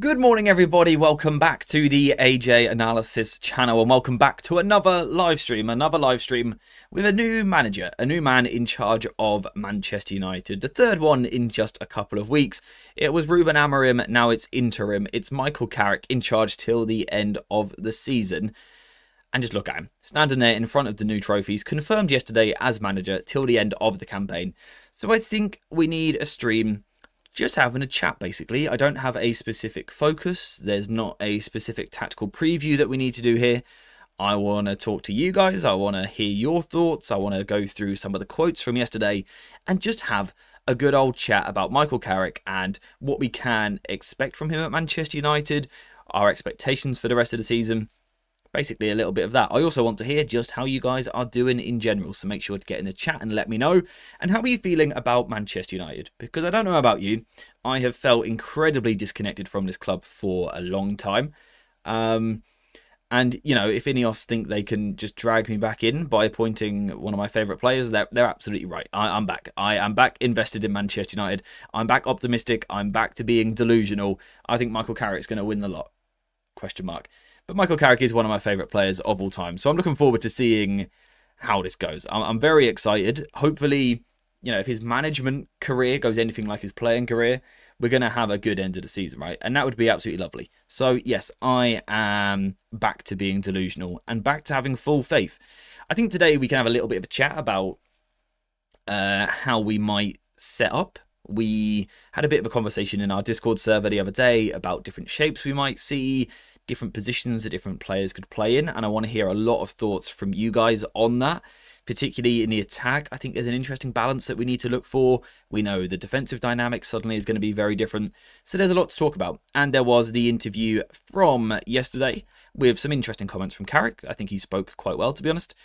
Good morning, everybody. Welcome back to the AJ Analysis channel, and welcome back to another live stream with a new manager, a new man in charge of Manchester United. The third one in just a couple of weeks. It was Ruben Amorim, now it's interim. It's Michael Carrick in charge till the end of the season. And just look at him, standing there in front of the new trophies, confirmed yesterday as manager till the end of the campaign. So I think we need a stream just having a chat, basically. I don't have a specific focus. There's not a specific tactical preview that we need to do here. I want to talk to you guys. I want to hear your thoughts. I want to go through some of the quotes from yesterday and just have a good old chat about Michael Carrick and what we can expect from him at Manchester United, our expectations for the rest of the season. Basically a little bit of that. I also want to hear just how you guys are doing in general, so make sure to get in the chat and let me know. And how are you feeling about Manchester United? Because I don't know about you, I have felt incredibly disconnected from this club for a long time. And, you know, if INEOS think they can just drag me back in by appointing one of my favourite players, they're absolutely right. I'm back. I am back invested in Manchester United. I'm back optimistic. I'm back to being delusional. I think Michael Carrick's going to win the lot. Question mark. But Michael Carrick is one of my favourite players of all time. So I'm looking forward to seeing how this goes. I'm very excited. Hopefully, you know, if his management career goes anything like his playing career, we're going to have a good end of the season, right? And that would be absolutely lovely. So, yes, I am back to being delusional and back to having full faith. I think today we can have a little bit of a chat about how we might set up. We had a bit of a conversation in our Discord server the other day about different shapes we might see, different positions that different players could play in, and I want to hear a lot of thoughts from you guys on that, particularly in the attack. I think there's an interesting balance that we need to look for. We know the defensive dynamic suddenly is going to be very different, so there's a lot to talk about. And there was the interview from yesterday with some interesting comments from Carrick. I think he spoke quite well, to be honest.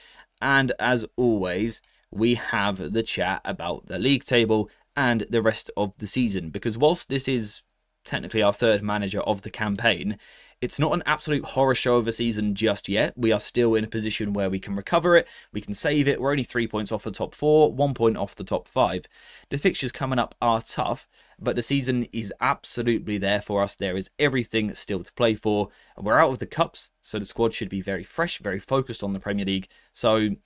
And as always, we have the chat about the league table and the rest of the season, because whilst this is technically our third manager of the campaign, it's not an absolute horror show of a season just yet. We are still in a position where we can recover it, we can save it. We're only 3 points off the top 4, 1 point off the top 5. The fixtures coming up are tough, but the season is absolutely there for us. There is everything still to play for. We're out of the cups, so the squad should be very fresh, very focused on the Premier League. So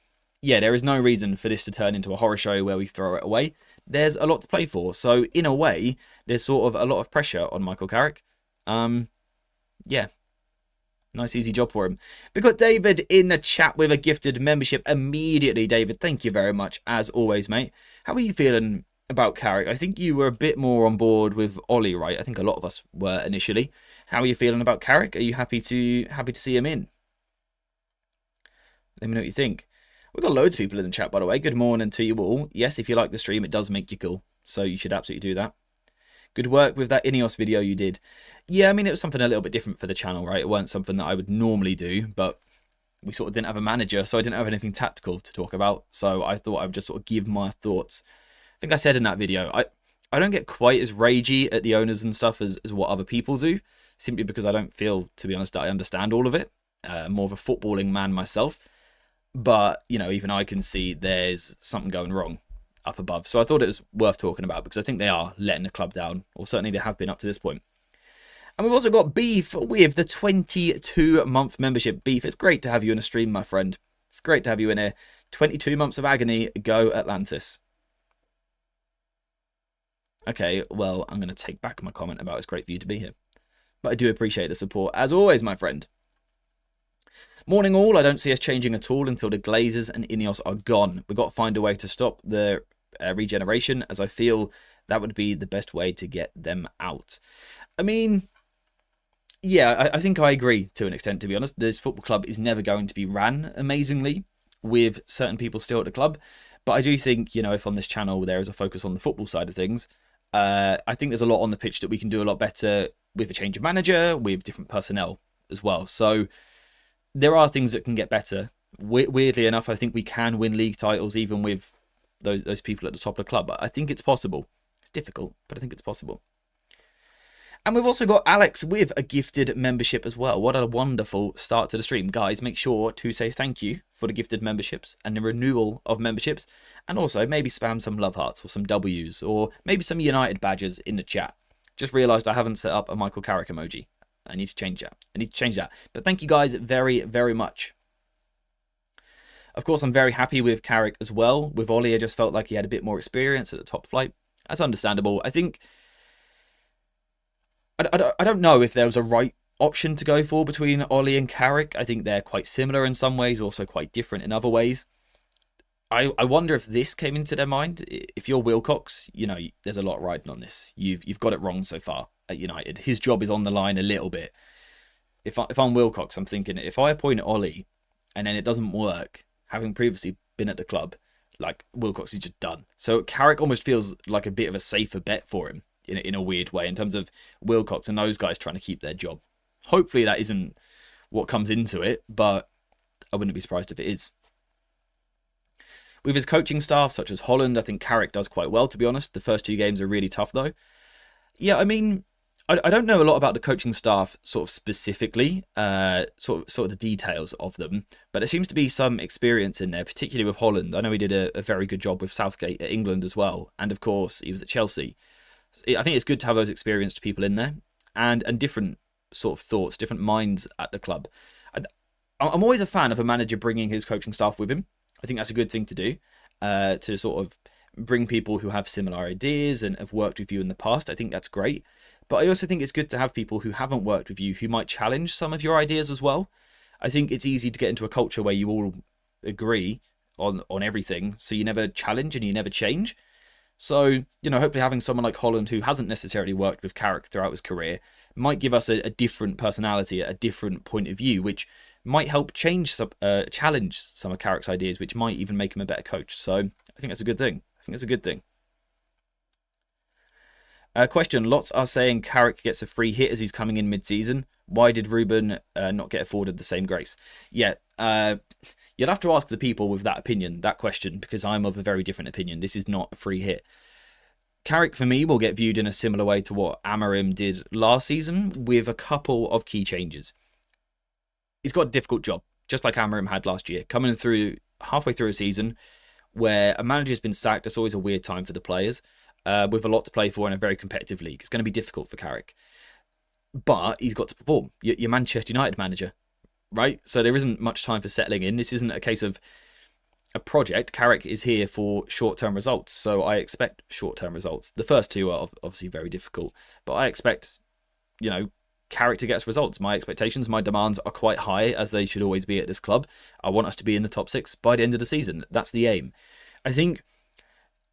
yeah, there is no reason for this to turn into a horror show where we throw it away. There's a lot to play for. So in a way, there's sort of a lot of pressure on Michael Carrick. Yeah, nice easy job for him. We've got David in the chat with a gifted membership immediately. David, thank you very much as always, mate. How are you feeling about Carrick? I think you were a bit more on board with Ollie, right? I think a lot of us were initially. How are you feeling about Carrick? Are you happy to see him in? Let me know what you think. We've got loads of people in the chat, by the way. Good morning to you all. Yes, if you like the stream, it does make you cool, so you should absolutely do that. Good work with that INEOS video you did. Yeah, I mean, it was something a little bit different for the channel, right? It weren't something that I would normally do, but we sort of didn't have a manager, so I didn't have anything tactical to talk about. So I thought I would just sort of give my thoughts. I think I said in that video, I don't get quite as ragey at the owners and stuff as what other people do, simply because I don't feel, to be honest, that I understand all of it. More of a footballing man myself. But, you know, even I can see there's something going wrong up above. So I thought it was worth talking about because I think they are letting the club down, or certainly they have been up to this point. And we've also got Beef with the 22-month membership. Beef, it's great to have you in a stream, my friend. It's great to have you in here. 22 months of agony. Go Atlantis. Okay, well, I'm going to take back my comment about it's great for you to be here. But I do appreciate the support, as always, my friend. Morning all, I don't see us changing at all until the Glazers and INEOS are gone. We've got to find a way to stop the regeneration, as I feel that would be the best way to get them out. I mean, yeah, I think I agree to an extent, to be honest. This football club is never going to be ran amazingly with certain people still at the club. But I do think, you know, if on this channel there is a focus on the football side of things, I think there's a lot on the pitch that we can do a lot better with a change of manager, with different personnel as well. So there are things that can get better. Weirdly enough, I think we can win league titles even with those people at the top of the club. I think it's possible. It's difficult, but I think it's possible. And we've also got Alex with a gifted membership as well. What a wonderful start to the stream. Guys, make sure to say thank you for the gifted memberships and the renewal of memberships. And also maybe spam some love hearts or some W's or maybe some United badges in the chat. Just realised I haven't set up a Michael Carrick emoji. I need to change that. But thank you guys very, very much. Of course, I'm very happy with Carrick as well. With Ollie, I just felt like he had a bit more experience at the top flight. That's understandable. I think... I don't know if there was a right option to go for between Ollie and Carrick. I think they're quite similar in some ways, also quite different in other ways. I wonder if this came into their mind. If you're Wilcox, you know, there's a lot riding on this. You've got it wrong so far at United. His job is on the line a little bit. If I'm Wilcox, I'm thinking, if I appoint Ollie and then it doesn't work, having previously been at the club, like, Wilcox is just done. So Carrick almost feels like a bit of a safer bet for him in a weird way in terms of Wilcox and those guys trying to keep their job. Hopefully that isn't what comes into it, but I wouldn't be surprised if it is. With his coaching staff, such as Holland, I think Carrick does quite well, to be honest. The first 2 games are really tough, though. Yeah, I mean, I don't know a lot about the coaching staff sort of specifically, sort of the details of them, but there seems to be some experience in there, particularly with Holland. I know he did a very good job with Southgate at England as well, and of course he was at Chelsea. I think it's good to have those experienced people in there, and different sort of thoughts, different minds at the club. I'm always a fan of a manager bringing his coaching staff with him. I think that's a good thing to do, to sort of bring people who have similar ideas and have worked with you in the past. I think that's great. But I also think it's good to have people who haven't worked with you who might challenge some of your ideas as well. I think it's easy to get into a culture where you all agree on everything, so you never challenge and you never change. So, you know, hopefully having someone like Holland who hasn't necessarily worked with Carrick throughout his career might give us a different personality, a different point of view, which might help challenge some of Carrick's ideas, which might even make him a better coach. So I think that's a good thing. Question. Lots are saying Carrick gets a free hit as he's coming in mid-season. Why did Ruben not get afforded the same grace? Yeah, you'll have to ask the people with that opinion, that question, because I'm of a very different opinion. This is not a free hit. Carrick, for me, will get viewed in a similar way to what Amorim did last season, with a couple of key changes. He's got a difficult job, just like Amorim had last year. Coming through halfway through a season where a manager's been sacked, it's always a weird time for the players, with a lot to play for in a very competitive league. It's going to be difficult for Carrick. But he's got to perform. You're Manchester United manager, right? So there isn't much time for settling in. This isn't a case of a project. Carrick is here for short-term results, so I expect short-term results. The first 2 are obviously very difficult, but I expect, you know, Carrick to get us results. My expectations, my demands are quite high, as they should always be at this club. I want us to be in the top 6 by the end of the season. That's the aim. I think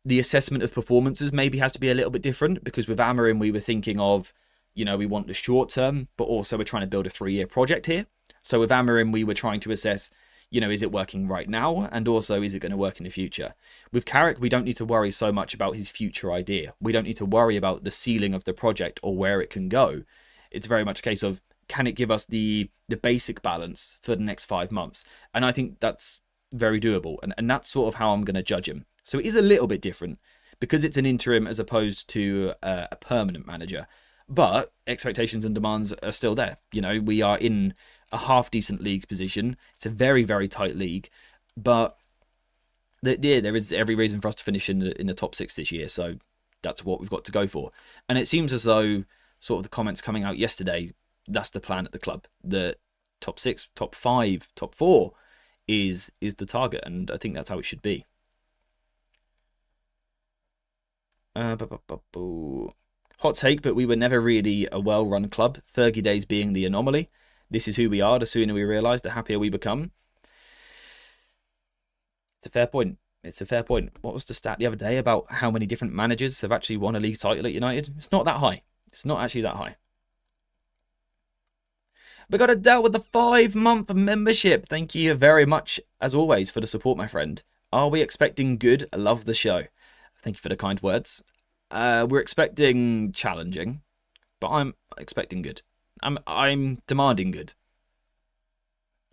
the assessment of performances maybe has to be a little bit different, because with Amorim we were thinking of, you know, we want the short term, but also we're trying to build a 3-year project here. So with Amorim we were trying to assess, you know, is it working right now? And also, is it going to work in the future? With Carrick, we don't need to worry so much about his future idea. We don't need to worry about the ceiling of the project or where it can go. It's very much a case of, can it give us the basic balance for the next 5 months? And I think that's very doable. And that's sort of how I'm going to judge him. So it is a little bit different because it's an interim as opposed to a permanent manager. But expectations and demands are still there. You know, we are in a half-decent league position. It's a very, very tight league. But there is every reason for us to finish in the top 6 this year. So that's what we've got to go for. And it seems as though sort of the comments coming out yesterday, that's the plan at the club. The top 6, top 5, top 4 is the target. And I think that's how it should be. Hot take, but we were never really a well-run club. 30 days being the anomaly. This is who we are. The sooner we realise, the happier we become. It's a fair point. What was the stat the other day about how many different managers have actually won a league title at United? It's not that high. It's not actually that high. We got Adele with the 5-month membership. Thank you very much, as always, for the support, my friend. Are we expecting good? I love the show. Thank you for the kind words. We're expecting challenging, but I'm expecting good. I'm demanding good.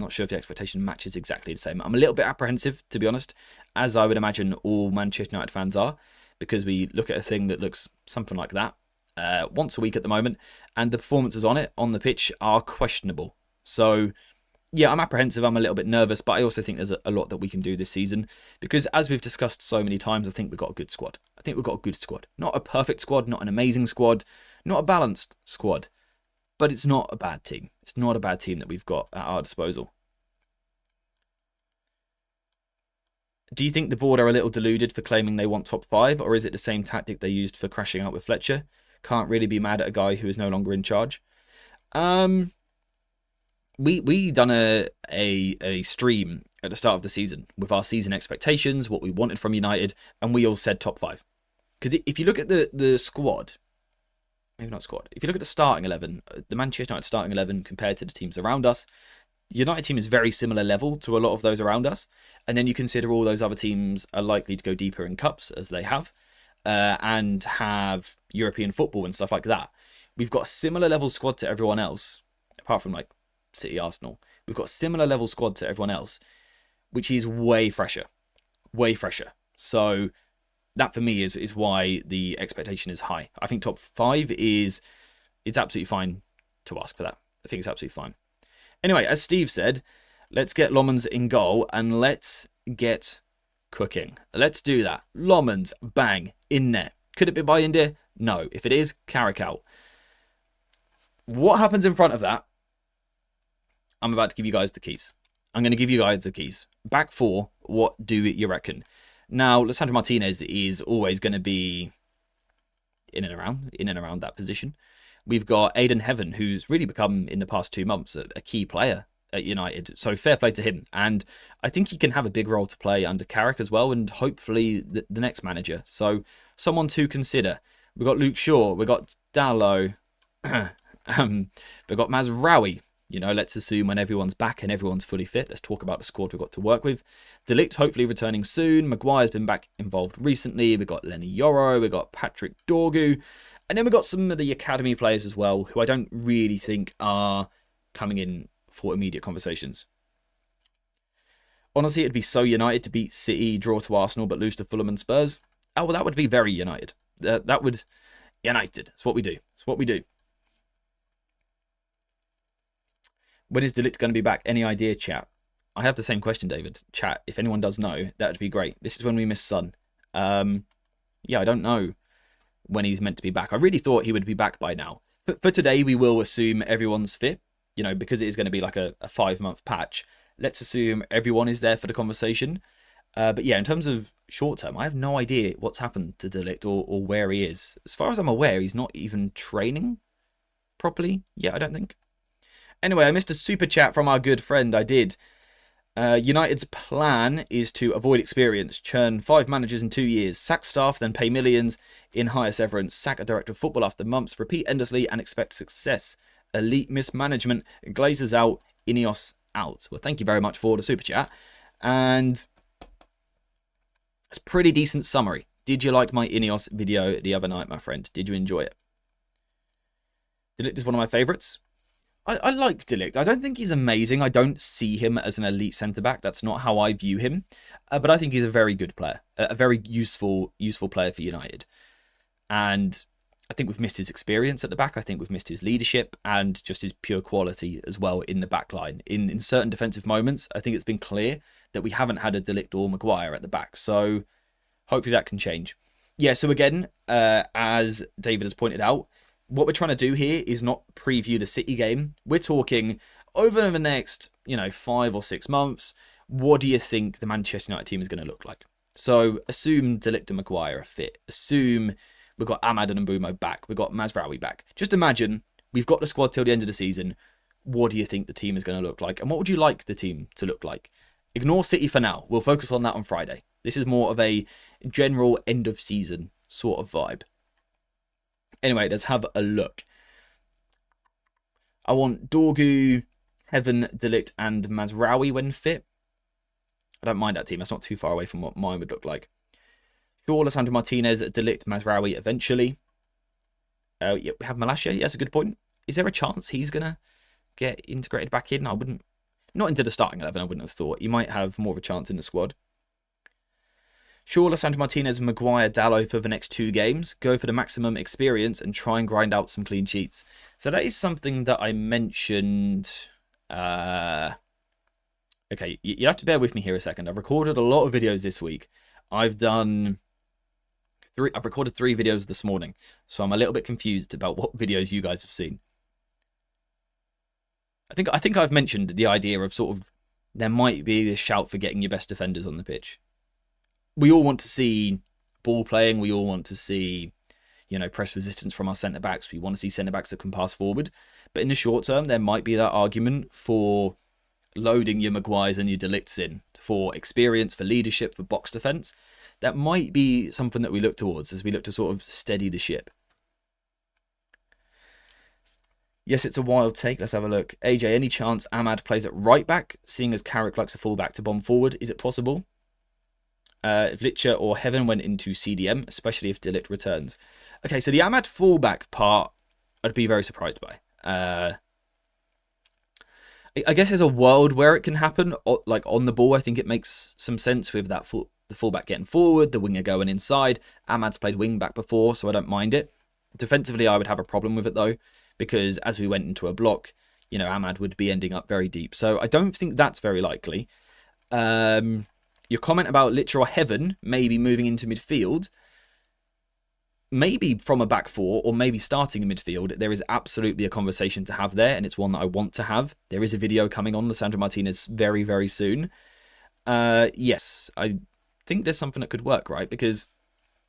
Not sure if the expectation matches exactly the same. I'm a little bit apprehensive, to be honest, as I would imagine all Manchester United fans are, because we look at a thing that looks something like that once a week at the moment, and the performances on the pitch are questionable. So, yeah, I'm apprehensive. I'm a little bit nervous, but I also think there's a lot that we can do this season, because as we've discussed so many times, I think we've got a good squad. Not a perfect squad, not an amazing squad, Not a balanced squad, but it's not a bad team. It's not a bad team that we've got at our disposal. Do you think the board are a little deluded for claiming they want top 5, or is it the same tactic they used for crashing out with Fletcher? Can't really be mad at a guy who is no longer in charge. We done a stream at the start of the season with our season expectations, what we wanted from United, and we all said top 5. Because if you look at the squad, maybe not squad, if you look at the starting 11, the Manchester United starting 11 compared to the teams around us, the United team is very similar level to a lot of those around us. And then you consider all those other teams are likely to go deeper in cups, as they have, and have European football and stuff like that. We've got a similar level squad to everyone else, apart from like City, Arsenal. We've got a similar level squad to everyone else, which is way fresher. Way fresher. So that for me is why the expectation is high. I think top 5 it's absolutely fine to ask for that. I think it's absolutely fine. Anyway, as Steve said, let's get Lomans in goal and let's get cooking. Let's do that. Lomans, bang, in net. Could it be by India? No. If it is, Carrick out. What happens in front of that? I'm about to give you guys the keys. I'm going to give you guys the keys. Back 4, what do you reckon? Now, Lisandro Martinez is always going to be in and around that position. We've got Aiden Heaven, who's really become, in the past 2 months, a key player at United. So fair play to him. And I think he can have a big role to play under Carrick as well, and hopefully the next manager. So someone to consider. We've got Luke Shaw. We've got Dallo. We've got Mazraoui. You know, let's assume when everyone's back and everyone's fully fit. Let's talk about the squad we've got to work with. De Ligt hopefully returning soon. Maguire's been back involved recently. We've got Lenny Yoro. We've got Patrick Dorgu. And then we've got some of the academy players as well, who I don't really think are coming in for immediate conversations. Honestly, it'd be so United to beat City, draw to Arsenal, but lose to Fulham and Spurs. Oh, well, that would be very United. That would... United. It's what we do. It's what we do. When is De Ligt going to be back? Any idea, chat? I have the same question, David. Chat, if anyone does know, that would be great. This is when we miss Son. Yeah, I don't know when he's meant to be back. I really thought he would be back by now. For today, we will assume everyone's fit, you know, because it is going to be like a 5-month patch. Let's assume everyone is there for the conversation. But yeah, in terms of short term, I have no idea what's happened to De Ligt or where he is. As far as I'm aware, he's not even training properly. Yeah, I don't think. Anyway, I missed a super chat from our good friend. I did. United's plan is to avoid experience, churn 5 managers in 2 years, sack staff, then pay millions in higher severance, sack a director of football after months, repeat endlessly and expect success. Elite mismanagement, Glazers out, INEOS out. Well, thank you very much for the super chat. And it's a pretty decent summary. Did you like my INEOS video the other night, my friend? Did you enjoy it? De Ligt is one of my favourites. I like De Ligt. I don't think he's amazing. I don't see him as an elite centre-back. That's not how I view him. But I think he's a very good player. A very useful player for United. And I think we've missed his experience at the back. I think we've missed his leadership and just his pure quality as well in the back line. In certain defensive moments, I think it's been clear that we haven't had a De Ligt or Maguire at the back. So hopefully that can change. Yeah, so again, as David has pointed out, what we're trying to do here is not preview the City game. We're talking over the next, 5 or 6 months. What do you think the Manchester United team is going to look like? So assume De Ligt and Maguire are fit. Assume we've got Ahmad and Mbeumo back. We've got Mazraoui back. Just imagine we've got the squad till the end of the season. What do you think the team is going to look like? And what would you like the team to look like? Ignore City for now. We'll focus on that on Friday. This is more of a general end of season sort of vibe. Anyway, let's have a look. I want Dorgu, Heaven, De Ligt, and Mazraoui when fit. I don't mind that team. That's not too far away from what mine would look like. Shaw, Lisandro Martinez, De Ligt, Mazraoui eventually. Yeah, we have Malacia. Yeah, that's a good point. Is there a chance he's going to get integrated back in? I wouldn't. Not into the starting 11, I wouldn't have thought. He might have more of a chance in the squad. Shaw, Lisandro Martinez, Maguire, Dallo for the next 2 games. Go for the maximum experience and try and grind out some clean sheets. So that is something that I mentioned. Okay, you have to bear with me here a second. I've recorded a lot of videos this week. I've done I've recorded 3 videos this morning, so I'm a little bit confused about what videos you guys have seen. I think I've mentioned the idea of sort of there might be a shout for getting your best defenders on the pitch. We all want to see ball playing. We all want to see, you know, press resistance from our centre backs. We want to see centre backs that can pass forward. But in the short term, there might be that argument for loading your Maguires and your De Ligts in for experience, for leadership, for box defence. That might be something that we look towards as we look to sort of steady the ship. Yes, it's a wild take. Let's have a look. AJ, any chance Ahmad plays at right back, seeing as Carrick likes a fullback to bomb forward? Is it possible? If Licha or Heaven went into CDM, especially if De Ligt returns. Okay, so the Ahmad fullback part, I'd be very surprised by. I guess there's a world where it can happen, like on the ball. I think it makes some sense with that the fullback getting forward, the winger going inside. Ahmad's played wing back before, so I don't mind it. Defensively, I would have a problem with it though, because as we went into a block, you know, Ahmad would be ending up very deep. So I don't think that's very likely. Your comment about Licha or Heaven maybe moving into midfield, maybe from a back 4 or maybe starting in midfield, there is absolutely a conversation to have there, and it's one that I want to have. There is a video coming on Lisandro Martinez very, very soon. Yes, I think there's something that could work, right? Because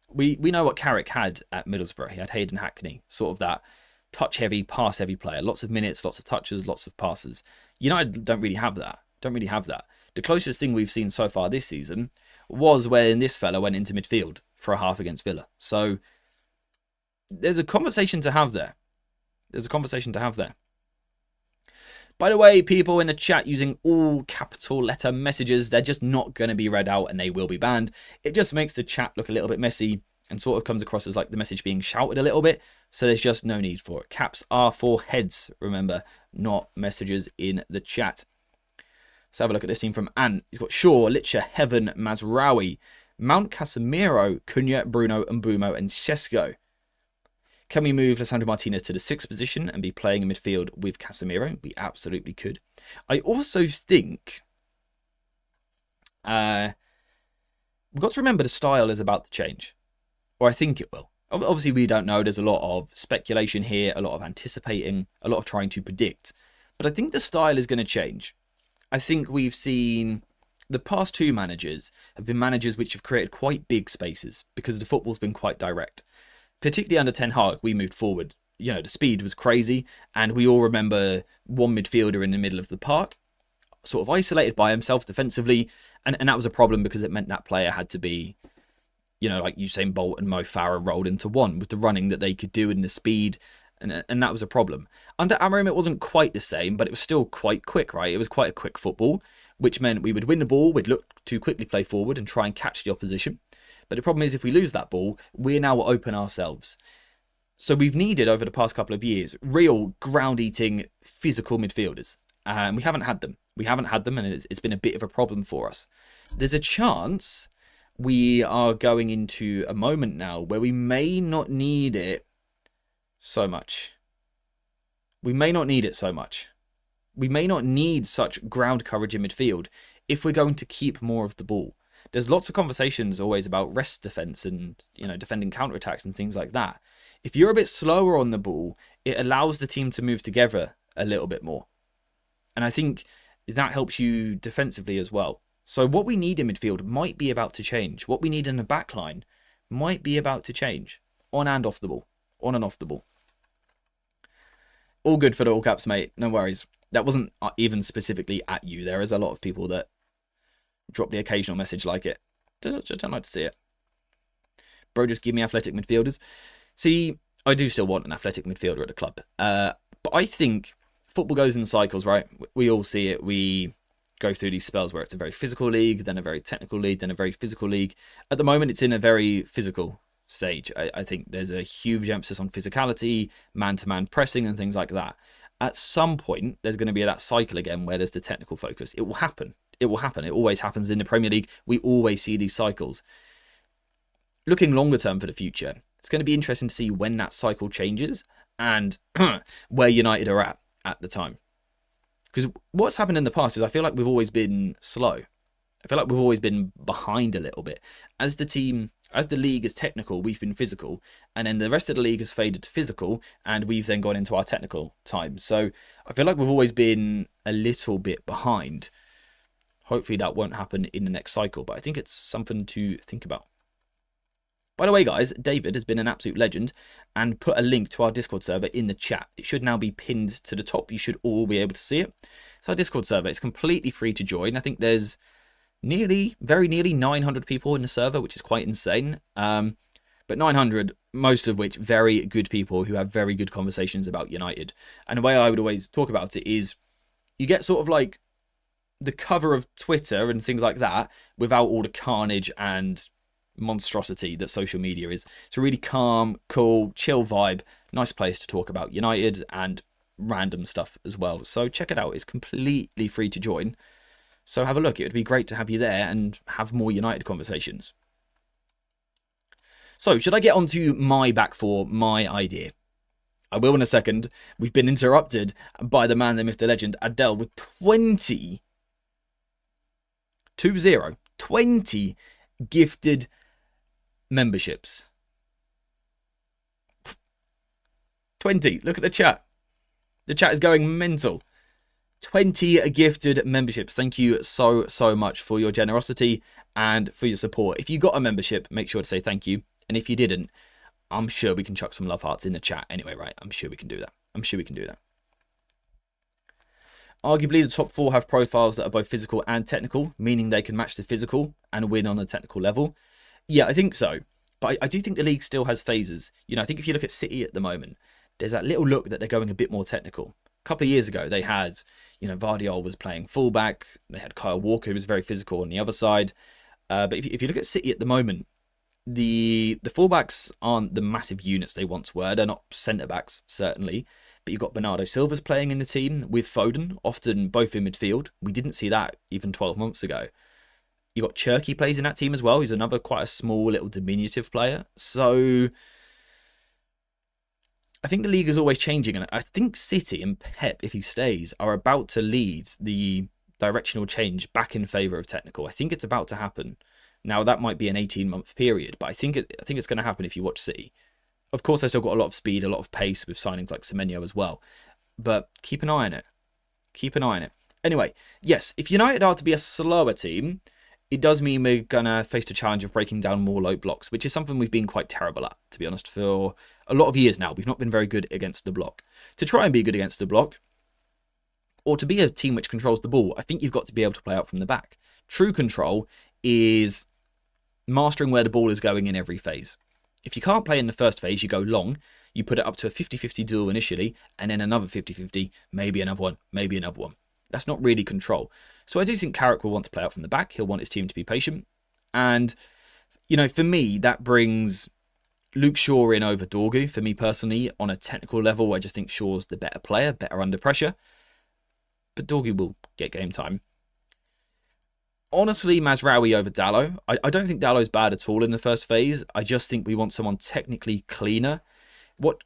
we know what Carrick had at Middlesbrough. He had Hayden Hackney, sort of that touch-heavy, pass-heavy player. Lots of minutes, lots of touches, lots of passes. United don't really have that. The closest thing we've seen so far this season was when this fella went into midfield for a half against Villa. So there's a conversation to have there. By the way, people in the chat using all capital letter messages, they're just not going to be read out and they will be banned. It just makes the chat look a little bit messy and sort of comes across as like the message being shouted a little bit. So there's just no need for it. Caps are for heads, remember, not messages in the chat. Let's have a look at this team from Ant. He's got Shaw, Licha, Heaven, Mazraoui, Mount Casemiro, Cunha, Bruno, Mbumo, and Sesko. Can we move Lisandro Martinez to the 6th position and be playing in midfield with Casemiro? We absolutely could. I also think we've got to remember the style is about to change. Or I think it will. Obviously, we don't know. There's a lot of speculation here, a lot of anticipating, a lot of trying to predict. But I think the style is going to change. I think we've seen the past 2 managers have been managers which have created quite big spaces because the football's been quite direct. Particularly under Ten Hag, we moved forward. You know, the speed was crazy, and we all remember one midfielder in the middle of the park, sort of isolated by himself defensively, and that was a problem because it meant that player had to be, you know, like Usain Bolt and Mo Farah rolled into one with the running that they could do and the speed, and that was a problem. Under Amorim, it wasn't quite the same, but it was still quite quick, right? It was quite a quick football, which meant we would win the ball, we'd look to quickly play forward and try and catch the opposition. But the problem is if we lose that ball, we're now open ourselves. So we've needed over the past couple of years real ground-eating physical midfielders. We haven't had them. And it's been a bit of a problem for us. There's a chance we are going into a moment now where we may not need it so much. We may not need such ground coverage in midfield if we're going to keep more of the ball. There's lots of conversations always about rest defense and, you know, defending counterattacks and things like that. If you're a bit slower on the ball, it allows the team to move together a little bit more. And I think that helps you defensively as well. So what we need in midfield might be about to change. What we need in the back line might be about to change. On and off the ball. On and off the ball. All good for the all caps, mate. No worries. That wasn't even specifically at you. There is a lot of people that drop the occasional message like it. Just don't like to see it. Bro, just give me athletic midfielders. See, I do still want an athletic midfielder at the club. But I think football goes in cycles, right? We all see it. We go through these spells where it's a very physical league, then a very technical league, then a very physical league. At the moment, it's in a very physical stage. I think there's a huge emphasis on physicality, man-to-man pressing and things like that. At some point, there's going to be that cycle again where there's the technical focus. It will happen. It will happen. It always happens in the Premier League. We always see these cycles. Looking longer term for the future, it's going to be interesting to see when that cycle changes and where United are at the time. Because what's happened in the past is I feel like we've always been slow. I feel like we've always been behind a little bit. As the team As the league is technical, we've been physical, and then the rest of the league has faded to physical, and we've then gone into our technical time. So I feel like we've always been a little bit behind. Hopefully that won't happen in the next cycle, but I think it's something to think about. By the way, guys, David has been an absolute legend and put a link to our Discord server in the chat. It should now be pinned to the top. You should all be able to see it. It's our Discord server. It's completely free to join. I think there's very nearly 900 people in the server, which is quite insane. But 900, most of which very good people who have very good conversations about United. And the way I would always talk about it is you get sort of like the cover of Twitter and things like that without all the carnage and monstrosity that social media is. It's a really calm, cool, chill vibe. Nice place to talk about United and random stuff as well. So check it out. It's completely free to join. So have a look. It would be great to have you there and have more United conversations. So, should I get on to my back four, my idea? I will in a second. We've been interrupted by the man, the myth, the legend, Adele, with 20 gifted memberships. 20. Look at the chat. The chat is going mental. 20 gifted memberships. Thank you so much for your generosity and for your support. If you got a membership, make sure to say thank you. And if you didn't, I'm sure we can chuck some love hearts in the chat anyway, right? I'm sure we can do that. Arguably, the top four have profiles that are both physical and technical, meaning they can match the physical and win on the technical level. Yeah, I think so. But I do think the league still has phases. You know, I think if you look at City at the moment, there's that little look that they're going a bit more technical. A couple of years ago, they had, you know, Vardiol was playing fullback. They had Kyle Walker, who was very physical on the other side. But if you look at City at the moment, the fullbacks aren't the massive units they once were. They're not centre-backs, certainly. But you've got Bernardo Silva's playing in the team with Foden, often both in midfield. We didn't see that even 12 months ago. You've got Cherky plays in that team as well. He's another quite a small, little diminutive player. So I think the league is always changing, and I think City and Pep, if he stays, are about to lead the directional change back in favour of technical. I think it's about to happen. Now, that might be an 18-month period, but I think it's going to happen if you watch City. Of course, they've still got a lot of speed, a lot of pace with signings like Semenyo as well, but keep an eye on it. Anyway, yes, if United are to be a slower team, it does mean we're going to face the challenge of breaking down more low blocks, which is something we've been quite terrible at, to be honest, for a lot of years now. We've not been very good against the block. To try and be good against the block, or to be a team which controls the ball, I think you've got to be able to play out from the back. True control is mastering where the ball is going in every phase. If you can't play in the first phase, you go long, you put it up to a 50-50 duel initially, and then another 50-50, maybe another one. That's not really control. So I do think Carrick will want to play out from the back. He'll want his team to be patient. And, you know, for me, that brings Luke Shaw in over Dorgu. For me personally, on a technical level, I just think Shaw's the better player, better under pressure. But Dorgu will get game time. Honestly, Mazraoui over Dalot. I don't think Dalot's bad at all in the first phase. I just think we want someone technically cleaner.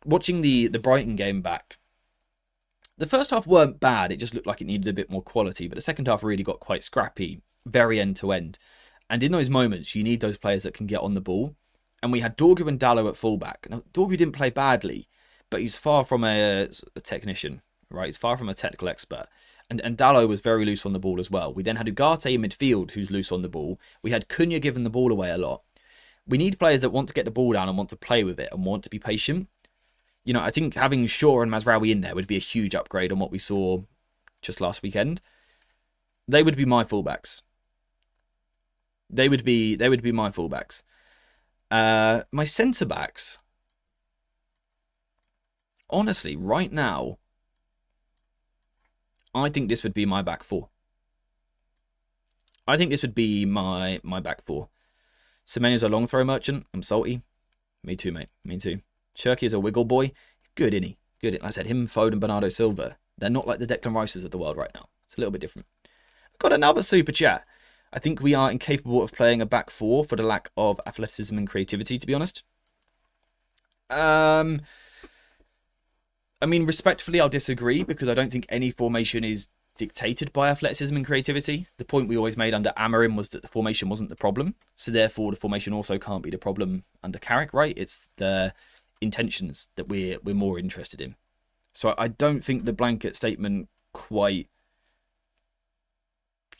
Watching the Brighton game back, the first half weren't bad. It just looked like it needed a bit more quality. But the second half really got quite scrappy, very end-to-end. And in those moments, you need those players that can get on the ball. And we had Dorgu and Dalot at fullback. Now, Dorgu didn't play badly, but he's far from a technician, right? He's far from a technical expert. And Dalot was very loose on the ball as well. We then had Ugarte in midfield, who's loose on the ball. We had Cunha giving the ball away a lot. We need players that want to get the ball down and want to play with it and want to be patient. You know, I think having Shaw and Mazraoui in there would be a huge upgrade on what we saw just last weekend. They would be my fullbacks. They would be my fullbacks. My centre backs. Honestly, right now, I think this would be my back four. I think this would be my back four. Semenyo's a long throw merchant. I'm salty. Me too, mate. Me too. Cherky is a wiggle boy. Good, innit? Good. Like I said, him, Foden, Bernardo Silva. They're not like the Declan Rices of the world right now. It's a little bit different. I've got another super chat. I think we are incapable of playing a back four for the lack of athleticism and creativity, to be honest. I mean, respectfully, I'll disagree because I don't think any formation is dictated by athleticism and creativity. The point we always made under Amorim was that the formation wasn't the problem, so therefore the formation also can't be the problem under Carrick, right? It's the intentions that we're more interested in. So I don't think the blanket statement quite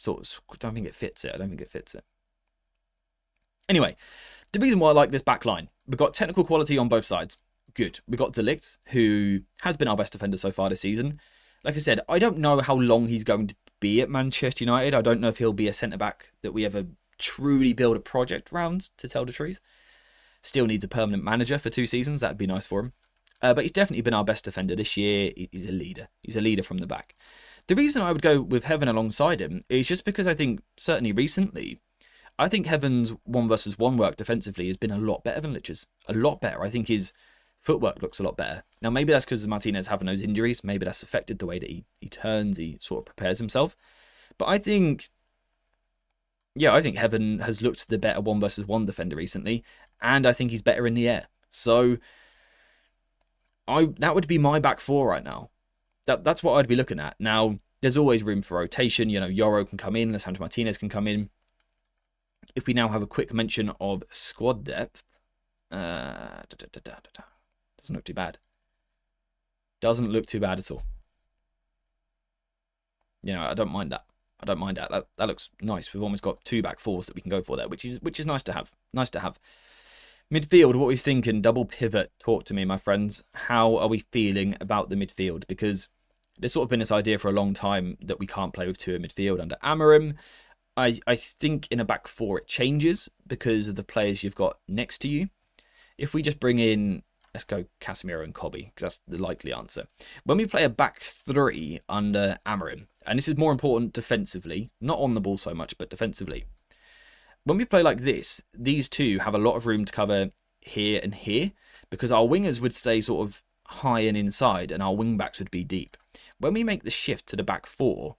I don't think it fits it. Anyway, the reason why I like this back line, we've got technical quality on both sides. Good. We've got De Ligt, who has been our best defender so far this season. Like I said, I don't know how long he's going to be at Manchester United. I don't know if he'll be a centre-back that we ever truly build a project around, to tell the truth. Still needs a permanent manager for 2 seasons. That'd be nice for him. But he's definitely been our best defender this year. He's a leader. He's a leader from the back. The reason I would go with Heaven alongside him is just because I think, certainly recently, I think Heaven's 1-versus-1 work defensively has been a lot better than Lich's. A lot better. I think his footwork looks a lot better. Now, maybe that's because Martinez having those injuries. Maybe that's affected the way that he turns, he sort of prepares himself. But I think Heaven has looked the better 1-versus-1 defender recently. And I think he's better in the air. So that would be my back four right now. That's what I'd be looking at. Now, there's always room for rotation. You know, Yoro can come in. Lisandro Martinez can come in. If we now have a quick mention of squad depth. Doesn't look too bad. Doesn't look too bad at all. You know, I don't mind that. That looks nice. We've almost got 2 back fours that we can go for there, which is nice to have. Nice to have. Midfield, what are we thinking? Double pivot. Talk to me, my friends. How are we feeling about the midfield? Because there's sort of been this idea for a long time that we can't play with 2 in midfield under Amorim. I think in a back four it changes because of the players you've got next to you. If we just bring in, let's go Casemiro and Kobe, because that's the likely answer. When we play a back 3 under Amorim, and this is more important defensively, not on the ball so much, but defensively. When we play like this, these 2 have a lot of room to cover here and here, because our wingers would stay sort of high and inside, and our wing backs would be deep. When we make the shift to the back 4,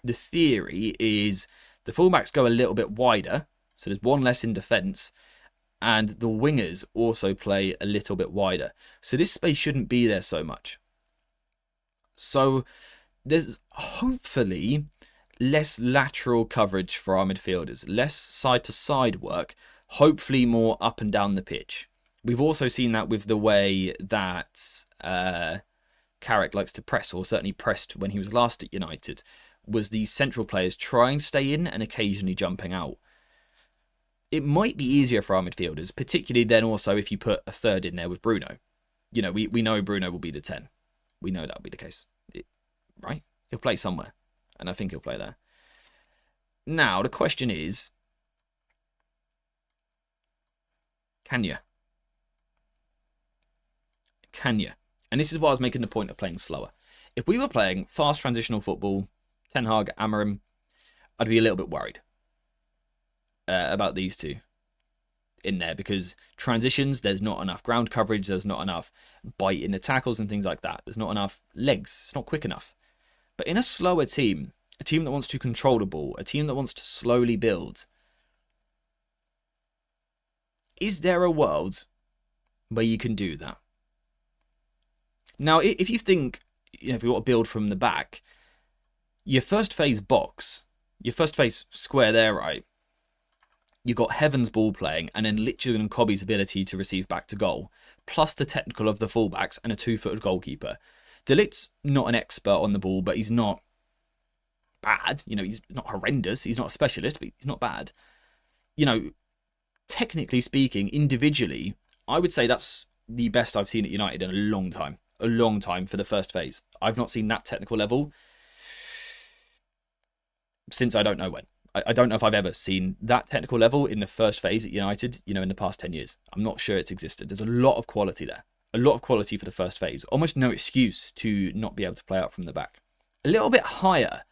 the theory is the fullbacks go a little bit wider, so there's 1 less in defence, and the wingers also play a little bit wider. So this space shouldn't be there so much. So there's hopefully less lateral coverage for our midfielders, less side-to-side work, hopefully more up and down the pitch. We've also seen that with the way that Carrick likes to press, or certainly pressed when he was last at United, was these central players trying to stay in and occasionally jumping out. It might be easier for our midfielders, particularly then also if you put a third in there with Bruno. You know, we know Bruno will be the 10. We know that will be the case. Right? He'll play somewhere. And I think he'll play there. Now, the question is, can you? Can you? And this is why I was making the point of playing slower. If we were playing fast transitional football, Ten Hag, Amorim, I'd be a little bit worried about these 2 in there, because transitions, there's not enough ground coverage, there's not enough bite in the tackles and things like that. There's not enough legs. It's not quick enough. But in a slower team, a team that wants to control the ball, a team that wants to slowly build, is there a world where you can do that? Now, if you think, you know, if we want to build from the back, your first phase box, your first phase square there, right? You've got Heaven's ball playing, and then Lichard and Kobe's ability to receive back to goal, plus the technical of the fullbacks and a 2-footed goalkeeper. De Ligt's not an expert on the ball, but he's not bad. You know, he's not horrendous. He's not a specialist, but he's not bad. You know, technically speaking, individually, I would say that's the best I've seen at United in a long time. A long time for the first phase. I've not seen that technical level since I don't know when. I don't know if I've ever seen that technical level in the first phase at United, you know, in the past 10 years. I'm not sure it's existed. There's a lot of quality there. A lot of quality for the first phase. Almost no excuse to not be able to play out from the back. A little bit higher.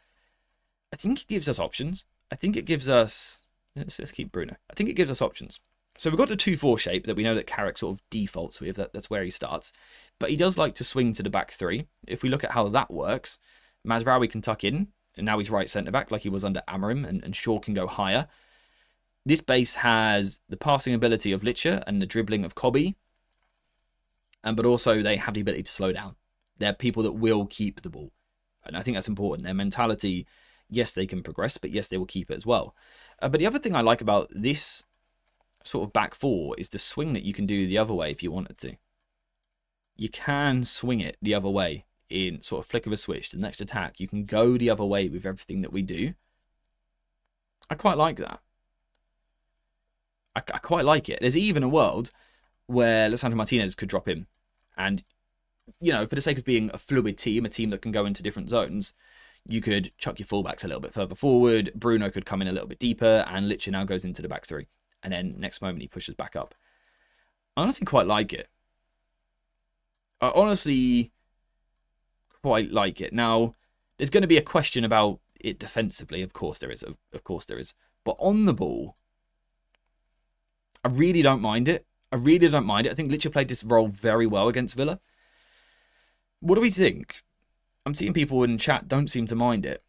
I think it gives us options. I think it gives us... Let's keep Bruno. I think it gives us options. So we've got the 2-4 shape that we know that Carrick sort of defaults with. That's where he starts. But he does like to swing to the back 3. If we look at how that works, Mazraoui can tuck in. And now he's right centre-back like he was under Amorim, and Shaw can go higher. This base has the passing ability of Lichard and the dribbling of Kobe. But also they have the ability to slow down. They're people that will keep the ball. And I think that's important. Their mentality, yes, they can progress, but yes, they will keep it as well. But the other thing I like about this sort of back four is the swing that you can do the other way if you wanted to. You can swing it the other way in sort of flick of a switch. The next attack, you can go the other way with everything that we do. I quite like that. I quite like it. There's even a world where Lisandro Martinez could drop in. And, you know, for the sake of being a fluid team, a team that can go into different zones, you could chuck your fullbacks a little bit further forward. Bruno could come in a little bit deeper, and Licha now goes into the back three. And then next moment he pushes back up. I honestly quite like it. I honestly quite like it. Now, there's going to be a question about it defensively. Of course there is. Of course there is. But on the ball, I really don't mind it. I really don't mind it. I think Licha played this role very well against Villa. What do we think? I'm seeing people in chat don't seem to mind it.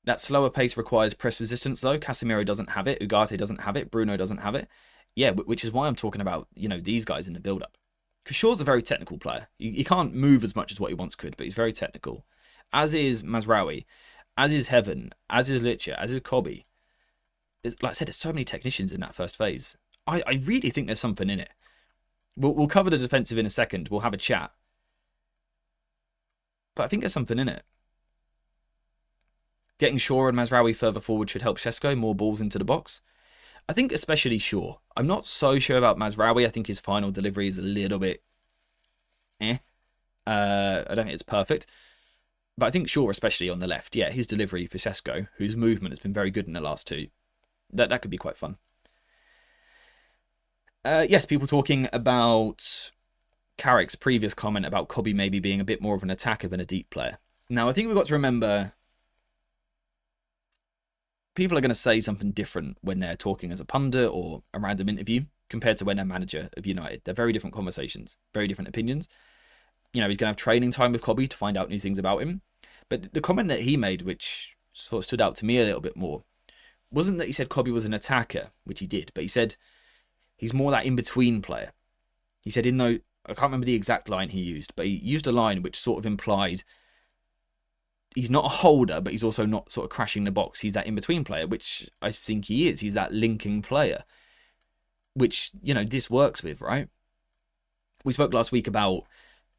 That slower pace requires press resistance, though. Casemiro doesn't have it. Ugarte doesn't have it. Bruno doesn't have it. Yeah, which is why I'm talking about, you know, these guys in the build-up. Because Shaw's a very technical player. He can't move as much as what he once could, but he's very technical. As is Mazraoui. As is Heaven. As is Licha. As is Kobe. Like I said, there's so many technicians in that first phase. I really think there's something in it. We'll cover the defensive in a second. We'll have a chat. But I think there's something in it. Getting Shaw and Mazraoui further forward should help Šeško, more balls into the box. I think especially Shaw. I'm not so sure about Mazraoui. I think his final delivery is a little bit I don't think it's perfect. But I think Shaw, especially on the left, yeah, his delivery for Šeško, whose movement has been very good in the last two, that could be quite fun. Yes, people talking about Carrick's previous comment about Kobe maybe being a bit more of an attacker than a deep player. Now, I think we've got to remember people are going to say something different when they're talking as a pundit or a random interview compared to when they're manager of United. They're very different conversations, very different opinions. You know, he's going to have training time with Kobe to find out new things about him. But the comment that he made, which sort of stood out to me a little bit more, wasn't that he said Kobe was an attacker, which he did, but he said he's more that in-between player. He said, I can't remember the exact line he used, but he used a line which sort of implied he's not a holder, but he's also not sort of crashing the box. He's that in-between player, which I think he is. He's that linking player, which, you know, this works with, right? We spoke last week about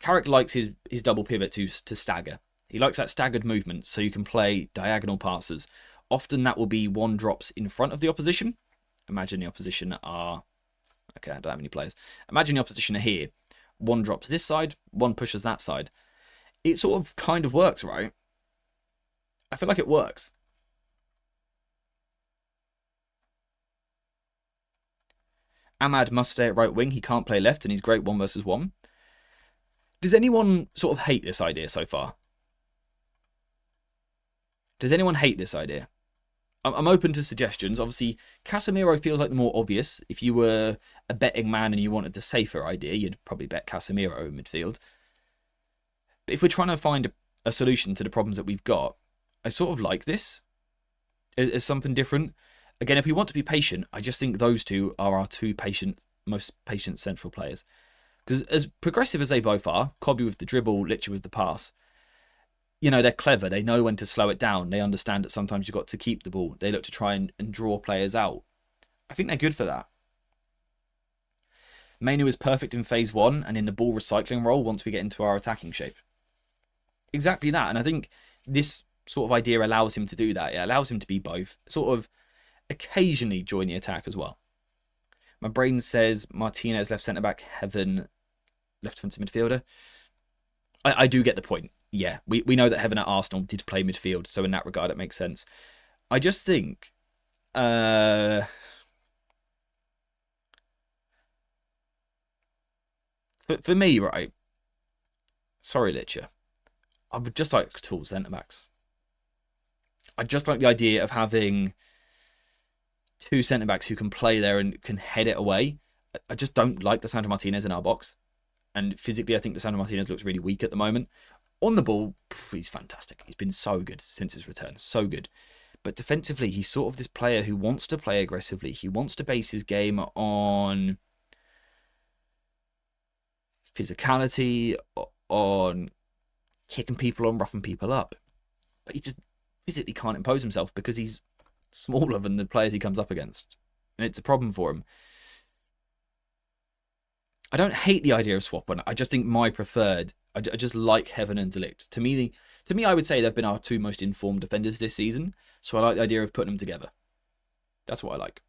Carrick likes his double pivot to stagger. He likes that staggered movement, so you can play diagonal passes. Often that will be one drops in front of the opposition. Imagine the opposition are... Okay, I don't have any players. Imagine the opposition are here. One drops this side, one pushes that side. It sort of kind of works, right? I feel like it works. Ahmad must stay at right wing. He can't play left, and he's great 1 versus 1. Does anyone sort of hate this idea so far? Does anyone hate this idea? I'm open to suggestions. Obviously, Casemiro feels like the more obvious. If you were a betting man and you wanted the safer idea, you'd probably bet Casemiro in midfield. But if we're trying to find a solution to the problems that we've got, I sort of like this as something different. Again, if we want to be patient, I just think those two are our two most patient central players. Because as progressive as they both are, Kobe with the dribble, Licha with the pass, you know, they're clever. They know when to slow it down. They understand that sometimes you've got to keep the ball. They look to try and draw players out. I think they're good for that. Mainu is perfect in phase 1 and in the ball recycling role once we get into our attacking shape. Exactly that. And I think this sort of idea allows him to do that. It allows him to be both, sort of occasionally join the attack as well. My brain says Martinez left centre-back, Heaven left defensive midfielder. I do get the point. Yeah, we know that Heaven at Arsenal did play midfield, so in that regard it makes sense. I just think... for me, right? Sorry, Licha. I would just like tall centre-backs. I just like the idea of having two centre-backs who can play there and can head it away. I just don't like Lisandro Martinez in our box. And physically, I think Lisandro Martinez looks really weak at the moment. On the ball, he's fantastic. He's been so good since his return. So good. But defensively, he's sort of this player who wants to play aggressively. He wants to base his game on physicality, on kicking people, on roughing people up. But he just physically can't impose himself because he's smaller than the players he comes up against. And it's a problem for him. I don't hate the idea of swapping. I just think my preferred, I just like Heaven and Delict. To me, I would say they've been our two most informed defenders this season. So I like the idea of putting them together. That's what I like.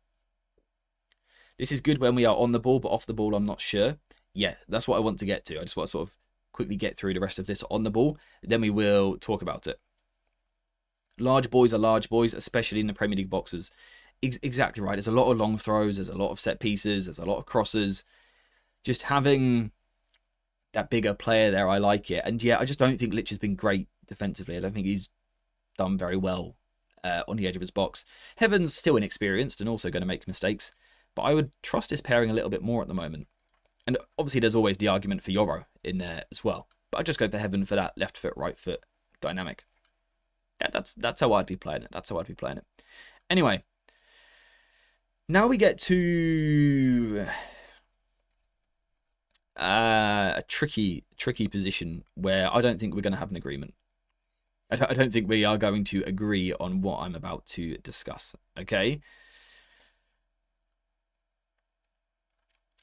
This is good when we are on the ball, but off the ball, I'm not sure. Yeah, that's what I want to get to. I just want to sort of quickly get through the rest of this on the ball. Then we will talk about it. Large boys are large boys, especially in the Premier League boxes. Exactly right. There's a lot of long throws. There's a lot of set pieces. There's a lot of crosses. Just having that bigger player there, I like it. And yeah, I just don't think Lich has been great defensively. I don't think he's done very well on the edge of his box. Heaven's still inexperienced and also going to make mistakes. But I would trust his pairing a little bit more at the moment. And obviously there's always the argument for Yoro in there as well. But I'd just go for Heaven for that left foot, right foot dynamic. Yeah, that's how I'd be playing it. That's how I'd be playing it. Anyway, now we get to a tricky position where I don't think we're going to have an agreement. I don't think we are going to agree on what I'm about to discuss. Okay.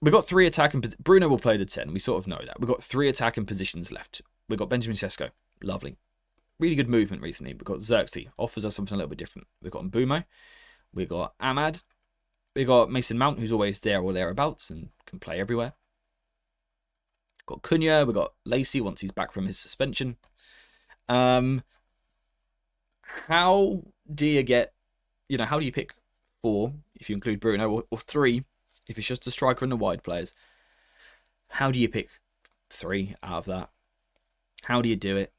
We've got 3 attacking... Bruno will play the 10. We sort of know that. We've got 3 attacking positions left. We've got Benjamin Sesko. Lovely. Really good movement recently. We've got Xerxes. Offers us something a little bit different. We've got Mbumo. We've got Ahmad. We've got Mason Mount, who's always there or thereabouts and can play everywhere. We've got Cunha. We've got Lacey once he's back from his suspension. How do you get... how do you pick 4 if you include Bruno or 3 if it's just the striker and the wide players? How do you pick 3 out of that? How do you do it?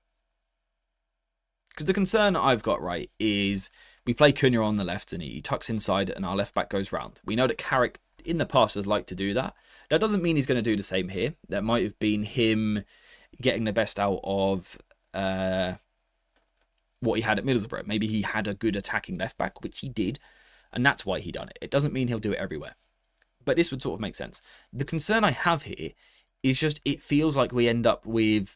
Because the concern I've got, right, is we play Cunha on the left and he tucks inside and our left back goes round. We know that Carrick in the past has liked to do that. That doesn't mean he's going to do the same here. That might have been him getting the best out of what he had at Middlesbrough. Maybe he had a good attacking left back, which he did, and that's why he done it. It doesn't mean he'll do it everywhere. But this would sort of make sense. The concern I have here is just it feels like we end up with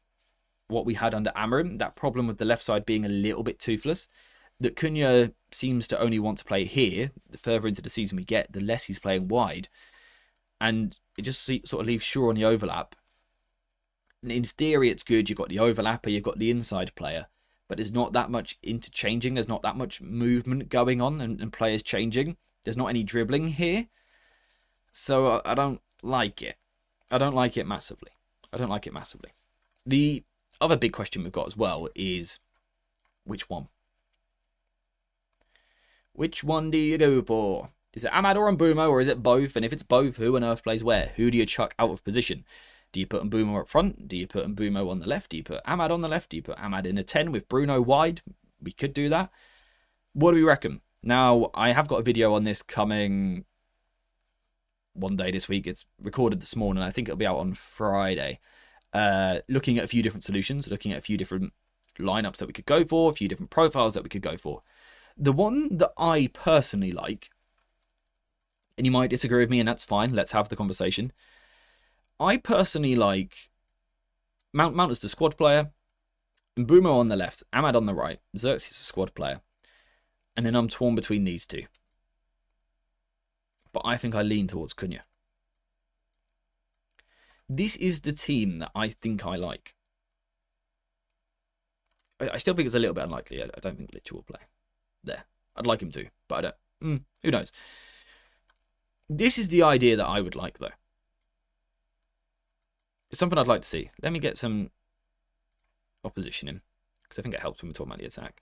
what we had under Amarim, that problem with the left side being a little bit toothless, that Cunha seems to only want to play here. The further into the season we get, the less he's playing wide. And it just sort of leaves Shaw on the overlap. And in theory, it's good. You've got the overlapper, you've got the inside player. But there's not that much interchanging. There's not that much movement going on and players changing. There's not any dribbling here. So I don't like it. I don't like it massively. I don't like it massively. The other big question we've got as well is which one? Which one do you go for? Is it Ahmad or Mbumo, or is it both? And if it's both, who on earth plays where? Who do you chuck out of position? Do you put Mbumo up front? Do you put Mbumo on the left? Do you put Ahmad on the left? Do you put Ahmad in a 10 with Bruno wide? We could do that. What do we reckon? Now, I have got a video on this coming one day this week. It's recorded this morning. I think it'll be out on Friday. Looking at a few different solutions, looking at a few different lineups that we could go for, a few different profiles that we could go for. The one that I personally like, and you might disagree with me, and that's fine. Let's have the conversation. I personally like Mount as the squad player, Mbumo on the left, Ahmad on the right, Xerxes is a squad player, and then I'm torn between these two. But I think I lean towards Cunha. This is the team that I think I like. I still think it's a little bit unlikely. I don't think Lich will play there. I'd like him to, but I don't. Who knows? This is the idea that I would like, though. It's something I'd like to see. Let me get some opposition in, because I think it helps when we're talking about the attack.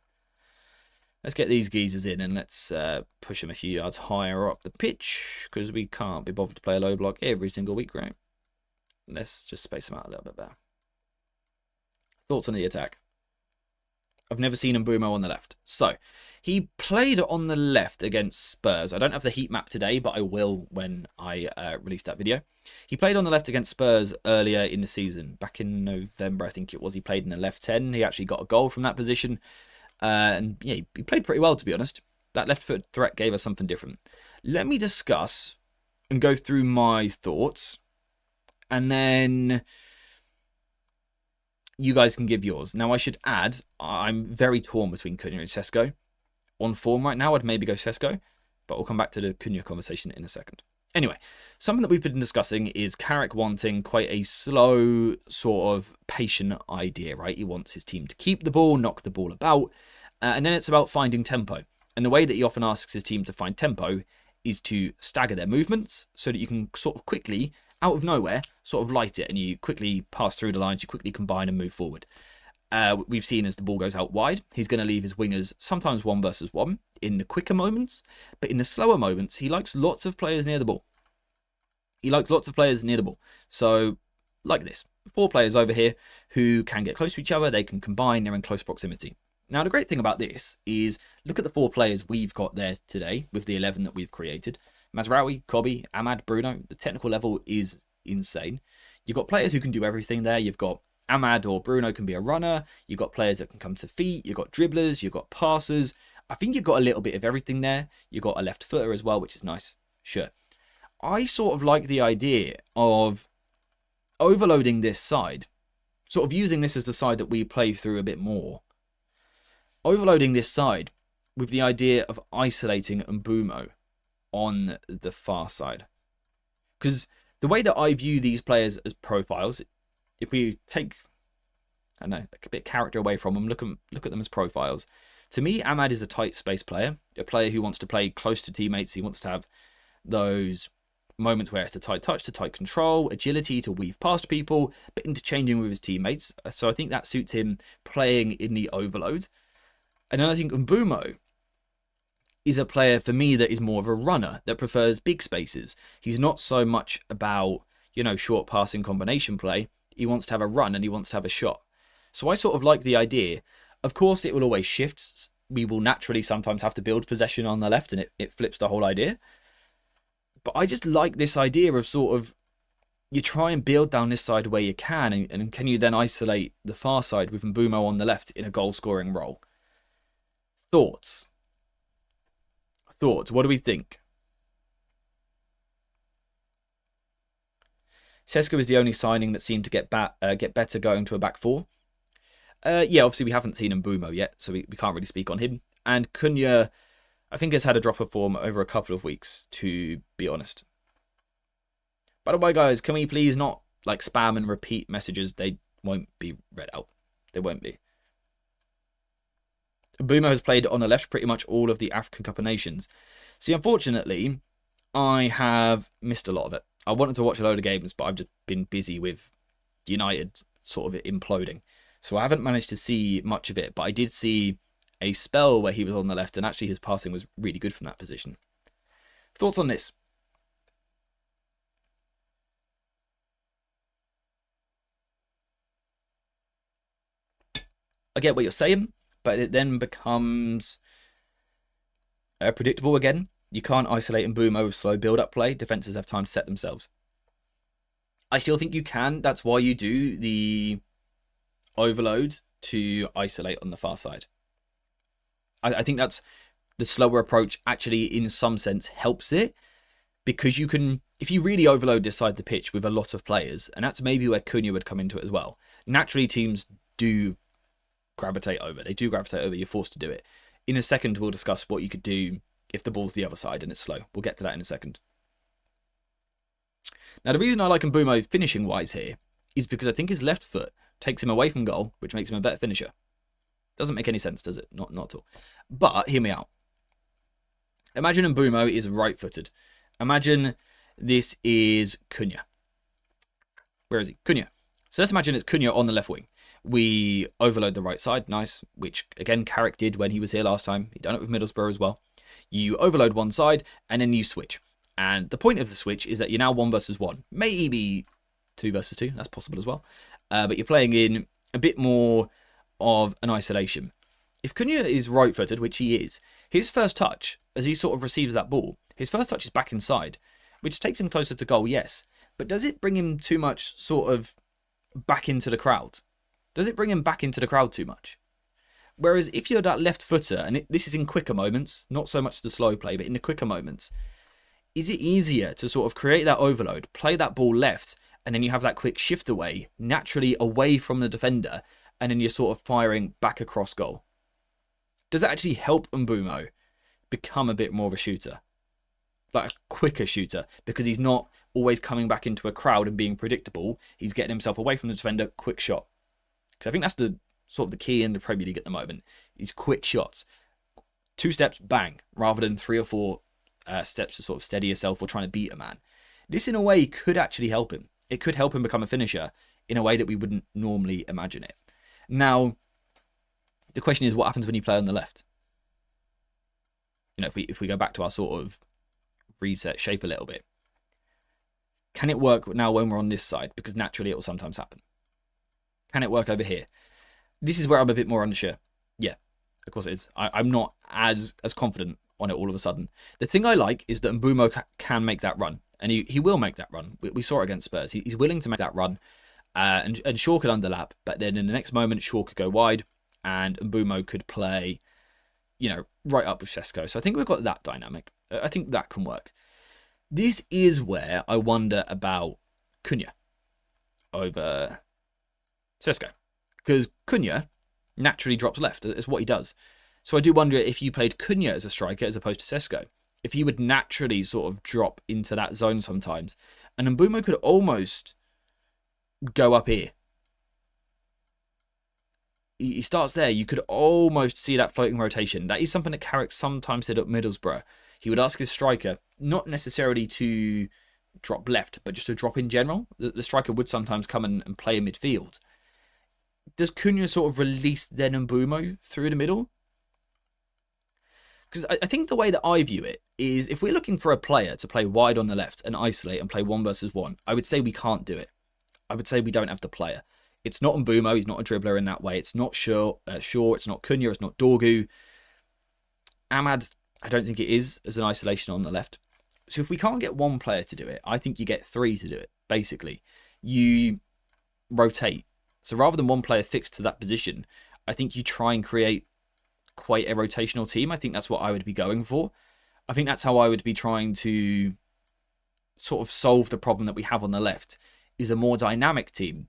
Let's get these geezers in and let's push them a few yards higher up the pitch, because we can't be bothered to play a low block every single week, right? Let's just space them out a little bit better. Thoughts on the attack? I've never seen Mbumo on the left. So, he played on the left against Spurs. I don't have the heat map today, but I will when I release that video. He played on the left against Spurs earlier in the season. Back in November, I think it was. He played in the left 10. He actually got a goal from that position. And yeah, he played pretty well, to be honest. That left foot threat gave us something different. Let me discuss and go through my thoughts. And then You guys can give yours. Now, I should add, I'm very torn between Cunha and Sesko. On form right now, I'd maybe go Sesko, but we'll come back to the Cunha conversation in a second. Anyway, something that we've been discussing is Carrick wanting quite a slow, sort of patient idea, right? He wants his team to keep the ball, knock the ball about, and then it's about finding tempo. And the way that he often asks his team to find tempo is to stagger their movements so that you can sort of quickly, out of nowhere, sort of light it, and you quickly pass through the lines, you quickly combine and move forward. We've seen as the ball goes out wide, he's going to leave his wingers sometimes 1 versus 1 in the quicker moments, but in the slower moments, he likes lots of players near the ball. So, like this, 4 players over here who can get close to each other, they can combine, they're in close proximity. Now, the great thing about this is, look at the 4 players we've got there today with the 11 that we've created. Mazraoui, Kobe, Ahmad, Bruno. The technical level is insane. You've got players who can do everything there. You've got Ahmad or Bruno can be a runner. You've got players that can come to feet. You've got dribblers. You've got passers. I think you've got a little bit of everything there. You've got a left footer as well, which is nice. Sure. I sort of like the idea of overloading this side. Sort of using this as the side that we play through a bit more. Overloading this side with the idea of isolating Mbumo on the far side. Because the way that I view these players as profiles, if we take, I don't know, a bit of character away from them, look at them as profiles. To me, Ahmad is a tight space player, a player who wants to play close to teammates. He wants to have those moments where it's a tight touch, to tight control, agility to weave past people, but interchanging with his teammates. So I think that suits him playing in the overload. And then I think Mbumo is a player for me that is more of a runner, that prefers big spaces. He's not so much about, short passing combination play. He wants to have a run and he wants to have a shot. So I sort of like the idea. Of course, it will always shift. We will naturally sometimes have to build possession on the left and it flips the whole idea. But I just like this idea of sort of, you try and build down this side where you can, and can you then isolate the far side with Mbumo on the left in a goal-scoring role? Thoughts? What do we think? Sesko is the only signing that seemed to get better going to a back 4. Yeah, obviously we haven't seen Mbumo yet, so we can't really speak on him. And Cunha, I think, has had a drop of form over a couple of weeks, to be honest. By the way, guys, can we please not spam and repeat messages? They won't be read out. They won't be. Mbumo has played on the left pretty much all of the African Cup of Nations. See, unfortunately, I have missed a lot of it. I wanted to watch a load of games, but I've just been busy with United sort of imploding. So I haven't managed to see much of it, but I did see a spell where he was on the left, and actually his passing was really good from that position. Thoughts on this? I get what you're saying, but it then becomes predictable again. You can't isolate Mbumo with slow build-up play. Defenses have time to set themselves. I still think you can. That's why you do the overload to isolate on the far side. I think that's the slower approach actually in some sense helps it, because you can, if you really overload this side of the pitch with a lot of players, and that's maybe where Cunha would come into it as well. Naturally, teams do gravitate over. They do gravitate over. You're forced to do it. In a second, we'll discuss what you could do if the ball's the other side and it's slow. We'll get to that in a second. Now, the reason I like Mbumo finishing-wise here is because I think his left foot takes him away from goal, which makes him a better finisher. Doesn't make any sense, does it? Not at all. But, hear me out. Imagine Mbumo is right-footed. Imagine this is Cunha. Where is he? Cunha. So let's imagine it's Cunha on the left wing. We overload the right side, nice, which again Carrick did when he was here last time. He'd done it with Middlesbrough as well. You overload one side and then you switch. And the point of the switch is that you're now 1 versus 1. Maybe 2 versus 2, that's possible as well. But you're playing in a bit more of an isolation. If Cunha is right-footed, which he is, his first touch, as he sort of receives that ball, his first touch is back inside, which takes him closer to goal, yes. But does it bring him too much sort of back into the crowd? Does it bring him back into the crowd too much? Whereas if you're that left footer, and this is in quicker moments, not so much the slow play, but in the quicker moments, is it easier to sort of create that overload, play that ball left, and then you have that quick shift away, naturally away from the defender, and then you're sort of firing back across goal. Does that actually help Mbeumo become a bit more of a shooter? Like a quicker shooter, because he's not always coming back into a crowd and being predictable. He's getting himself away from the defender, quick shot. Because I think that's the sort of the key in the Premier League at the moment, is quick shots. 2 steps, bang, rather than 3 or 4 steps to sort of steady yourself or trying to beat a man. This, in a way, could actually help him. It could help him become a finisher in a way that we wouldn't normally imagine it. Now, the question is, what happens when you play on the left? You know, if we go back to our sort of reset shape a little bit, can it work now when we're on this side? Because naturally it will sometimes happen. Can it work over here? This is where I'm a bit more unsure. Yeah, of course it is. I'm not as confident on it all of a sudden. The thing I like is that Mbeumo can make that run, and he will make that run. We saw it against Spurs. He's willing to make that run, and Shaw could underlap, but then in the next moment Shaw could go wide, and Mbeumo could play, you know, right up with Sesko. So I think we've got that dynamic. I think that can work. This is where I wonder about Cunha over Sesko, because Cunha naturally drops left. It's what he does. So I do wonder if you played Cunha as a striker as opposed to Sesko, if he would naturally sort of drop into that zone sometimes, and Mbeumo could almost go up here. He starts there. You could almost see that floating rotation. That is something that Carrick sometimes did at Middlesbrough. He would ask his striker, not necessarily to drop left, but just to drop in general. The striker would sometimes come and play in midfield. Does Cunha sort of release then Mbeumo through the middle? Because I think the way that I view it is, if we're looking for a player to play wide on the left and isolate and play 1 versus 1, I would say we can't do it. I would say we don't have the player. It's not Mbeumo, he's not a dribbler in that way. It's not Shaw, it's not Cunha, it's not Dorgu. Ahmad, I don't think it is as an isolation on the left. So if we can't get 1 player to do it, I think you get 3 to do it, basically. You rotate. So rather than 1 player fixed to that position, I think you try and create quite a rotational team. I think that's what I would be going for. I think that's how I would be trying to sort of solve the problem that we have on the left, is a more dynamic team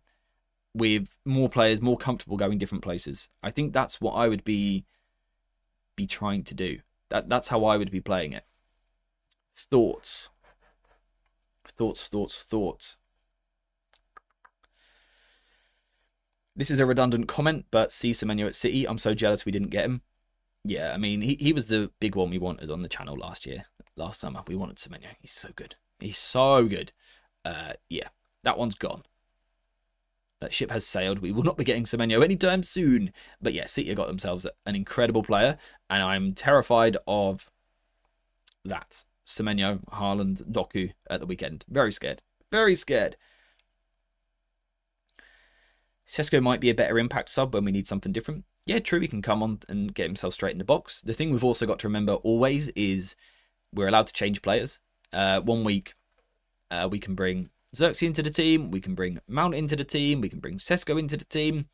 with more players, more comfortable going different places. I think that's what I would be trying to do. That's how I would be playing it. Thoughts. This is a redundant comment, but see Semenyo at City. I'm so jealous we didn't get him. Yeah, I mean, he was the big one we wanted on the channel last summer. We wanted Semenyo. He's so good. He's so good. Yeah, that one's gone. That ship has sailed. We will not be getting Semenyo anytime soon. But yeah, City got themselves an incredible player, and I'm terrified of that. Semenyo, Haaland, Doku at the weekend. Very scared. Very scared. Sesko might be a better impact sub when we need something different. Yeah, true, he can come on and get himself straight in the box. The thing we've also got to remember always is we're allowed to change players. 1 week, we can bring Xerxes into the team, we can bring Mount into the team, we can bring Sesko into the team.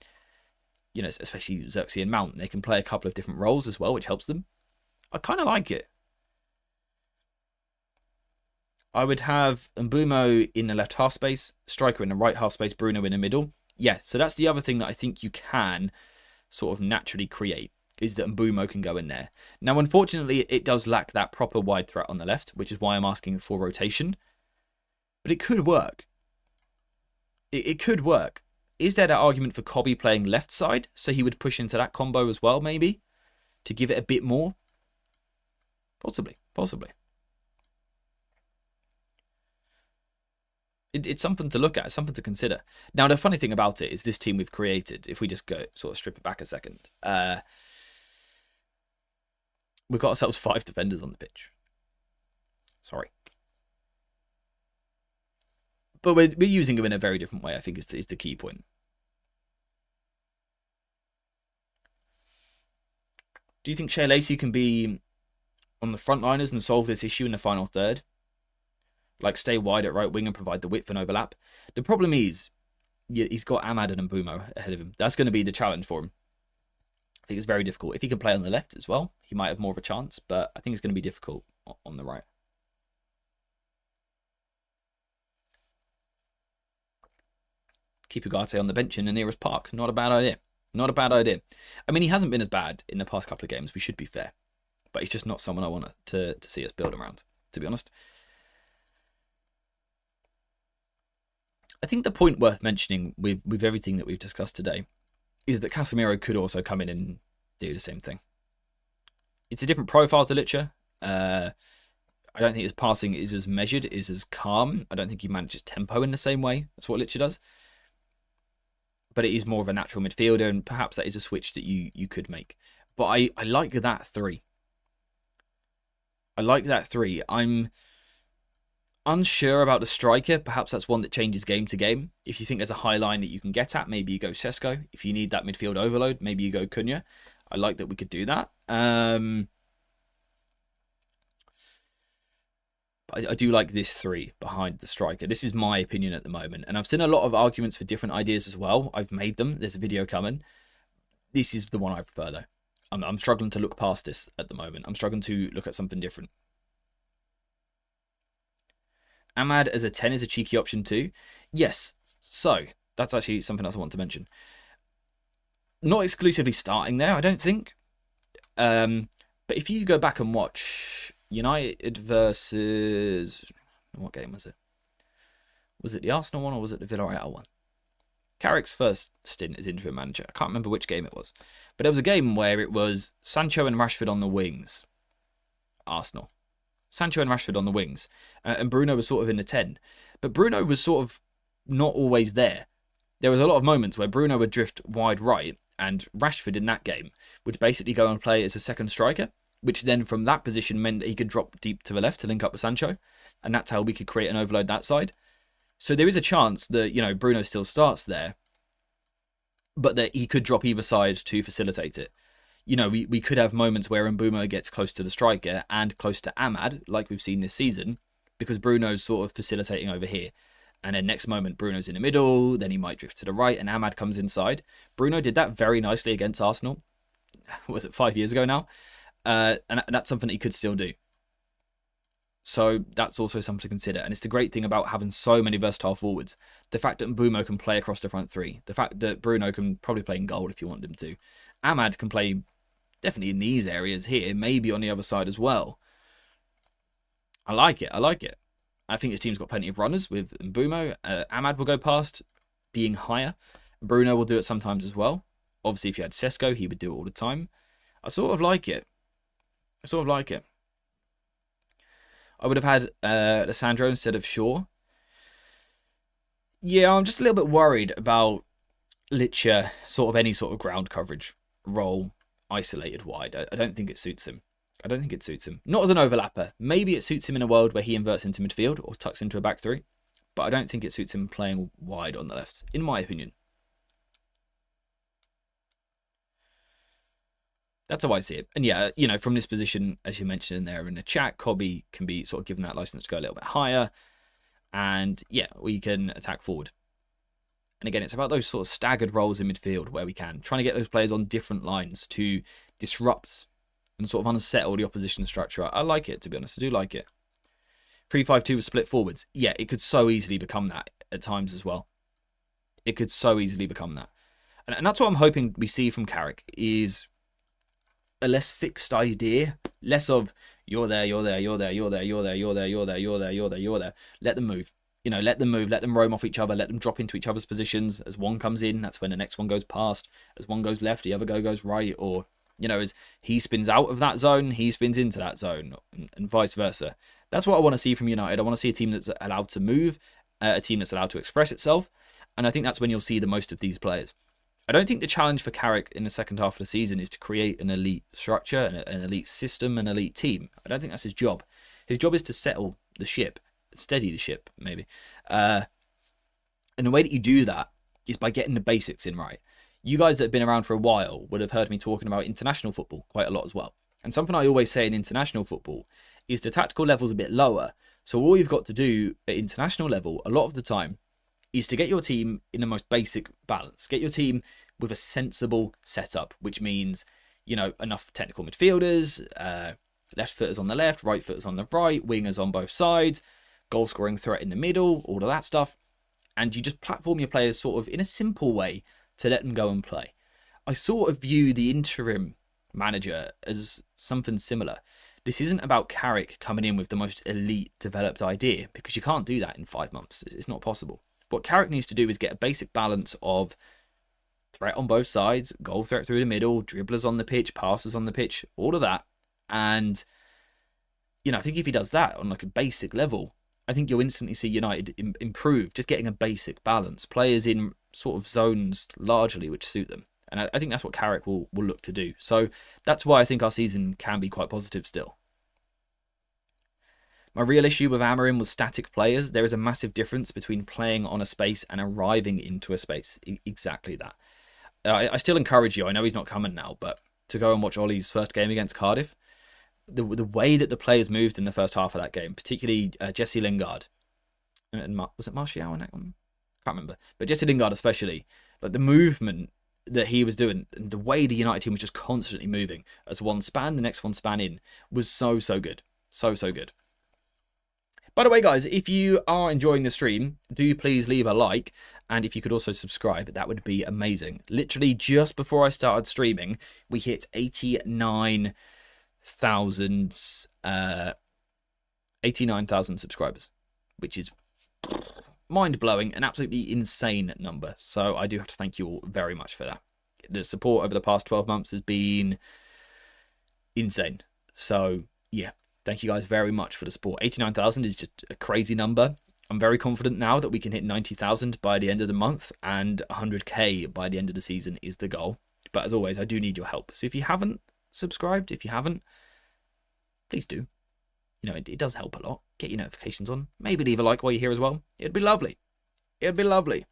You know, especially Xerxes and Mount. They can play a couple of different roles as well, which helps them. I kind of like it. I would have Mbeumo in the left half space, striker in the right half space, Bruno in the middle. Yeah, so that's the other thing that I think you can sort of naturally create, is that Mbeumo can go in there. Now, unfortunately, it does lack that proper wide threat on the left, which is why I'm asking for rotation. But it could work. It could work. Is there that argument for Cobby playing left side, so he would push into that combo as well, maybe, to give it a bit more? Possibly. It's something to look at, it's something to consider. Now, the funny thing about it is this team we've created, if we just go sort of strip it back a second, we've got ourselves 5 defenders on the pitch. Sorry. But we're using them in a very different way, I think is the key point. Do you think Shea Lacey can be on the frontliners and solve this issue in the final third? Like stay wide at right wing and provide the width and overlap. The problem is, he's got Ahmad and Mbeumo ahead of him. That's going to be the challenge for him. I think it's very difficult. If he can play on the left as well, he might have more of a chance, but I think it's going to be difficult on the right. Keep Ugarte on the bench in the nearest park. Not a bad idea. Not a bad idea. I mean, he hasn't been as bad in the past couple of games. We should be fair. But he's just not someone I want to see us build around, to be honest. I think the point worth mentioning with everything that we've discussed today is that Casemiro could also come in and do the same thing. It's a different profile to Licha. I don't think his passing is as measured, is as calm. I don't think he manages tempo in the same way as what Licha does. But it is more of a natural midfielder, and perhaps that is a switch that you could make. But I like that 3. I like that 3. I'm unsure about the striker. Perhaps that's one that changes game to game. If you think there's a high line that you can get at, maybe you go Sesko. If you need that midfield overload, maybe you go Cunha. I like that we could do that. I do like this 3 behind the striker. This is my opinion at the moment. And I've seen a lot of arguments for different ideas as well. I've made them. There's a video coming. This is the one I prefer, though. I'm struggling to look past this at the moment. I'm struggling to look at something different. Ahmad as a 10 is a cheeky option too. Yes. So, that's actually something else I want to mention. Not exclusively starting there, I don't think. But if you go back and watch United versus... What game was it? Was it the Arsenal one or was it the Villarreal one? Carrick's first stint as interim manager. I can't remember which game it was. But there was a game where it was Sancho and Rashford on the wings. Arsenal. Sancho and Rashford on the wings. And Bruno was sort of in the 10. But Bruno was sort of not always there. There was a lot of moments where Bruno would drift wide right and Rashford in that game would basically go and play as a second striker, which then from that position meant that he could drop deep to the left to link up with Sancho. And that's how we could create an overload that side. So there is a chance that, Bruno still starts there, but that he could drop either side to facilitate it. We could have moments where Mbeumo gets close to the striker and close to Ahmad, like we've seen this season, because Bruno's sort of facilitating over here. And then next moment, Bruno's in the middle, then he might drift to the right, and Ahmad comes inside. Bruno did that very nicely against Arsenal. Was it 5 years ago now? And that's something that he could still do. So that's also something to consider. And it's the great thing about having so many versatile forwards. The fact that Mbeumo can play across the front 3. The fact that Bruno can probably play in goal if you want him to. Ahmad can play definitely in these areas here, maybe on the other side as well. I like it. I think his team's got plenty of runners with Mbeumo. Ahmad will go past, being higher. Bruno will do it sometimes as well. Obviously, if you had Sesko, he would do it all the time. I sort of like it. I would have had Alessandro instead of Shaw. Yeah, I'm just a little bit worried about Licha, sort of any sort of ground coverage role isolated wide. I don't think it suits him. Not as an overlapper. Maybe it suits him in a world where he inverts into midfield or tucks into a back 3. But I don't think it suits him playing wide on the left, in my opinion. That's how I see it. And yeah, from this position, as you mentioned in there in the chat, Cobby can be sort of given that license to go a little bit higher. And yeah, we can attack forward. And again, it's about those sort of staggered roles in midfield where we can. Trying to get those players on different lines to disrupt and sort of unsettle the opposition structure. I like it, to be honest. I do like it. 3-5-2 with split forwards. Yeah, it could so easily become that at times as well. It could so easily become that. And that's what I'm hoping we see from Carrick is a less fixed idea. Less of you're there. Let them move. Let them move. Let them roam off each other. Let them drop into each other's positions. As one comes in, that's when the next one goes past. As one goes left, the other goes right. Or, as he spins out of that zone, he spins into that zone, and vice versa. That's what I want to see from United. I want to see a team that's allowed to move, a team that's allowed to express itself. And I think that's when you'll see the most of these players. I don't think the challenge for Carrick in the second half of the season is to create an elite structure, an elite system, an elite team. I don't think that's his job. His job is to settle the ship, steady the ship, maybe. And the way that you do that is by getting the basics in right. You guys that have been around for a while would have heard me talking about international football quite a lot as well. And something I always say in international football is the tactical level's a bit lower. So all you've got to do at international level, a lot of the time, is to get your team in the most basic balance. Get your team with a sensible setup, which means, enough technical midfielders, left footers on the left, right footers on the right, wingers on both sides, goal scoring threat in the middle, all of that stuff. and you just platform your players sort of in a simple way to let them go and play. I sort of view the interim manager as something similar. This isn't about Carrick coming in with the most elite developed idea, because you can't do that in 5 months. It's not possible. What Carrick needs to do is get a basic balance of threat on both sides, goal threat through the middle, dribblers on the pitch, passes on the pitch, all of that. And, you know, I think if he does that on like a basic level, I think you'll instantly see United improve, just getting a basic balance. Players in sort of zones largely which suit them. And I think that's what Carrick will look to do. So that's why I think our season can be quite positive still. My real issue with Amorim was static players. There is a massive difference between playing on a space and arriving into a space. Exactly that. I still encourage you, I know he's not coming now, but to go and watch Ollie's first game against Cardiff. The way that the players moved in the first half of that game, particularly Jesse Lingard. And was it Martial in that one? Can't remember. But Jesse Lingard especially. Like the movement that he was doing, and the way the United team was just constantly moving as one span, the next one span in, was so good. So good. By the way, guys, if you are enjoying the stream, do please leave a like. And if you could also subscribe, that would be amazing. Literally just before I started streaming, we hit 89,000 subscribers, which is mind-blowing, an absolutely insane number. So I do have to thank you all very much for that. The support over the past 12 months has been insane. So yeah, thank you guys very much for the support. 89,000 is just a crazy number. I'm very confident now that we can hit 90,000 by the end of the month, and 100k by the end of the season is the goal. But as always, I do need your help. So if you haven't subscribed, please do. You know, it does help a lot. Get your notifications on. Maybe leave a like while you're here as well. It'd be lovely. It'd be lovely.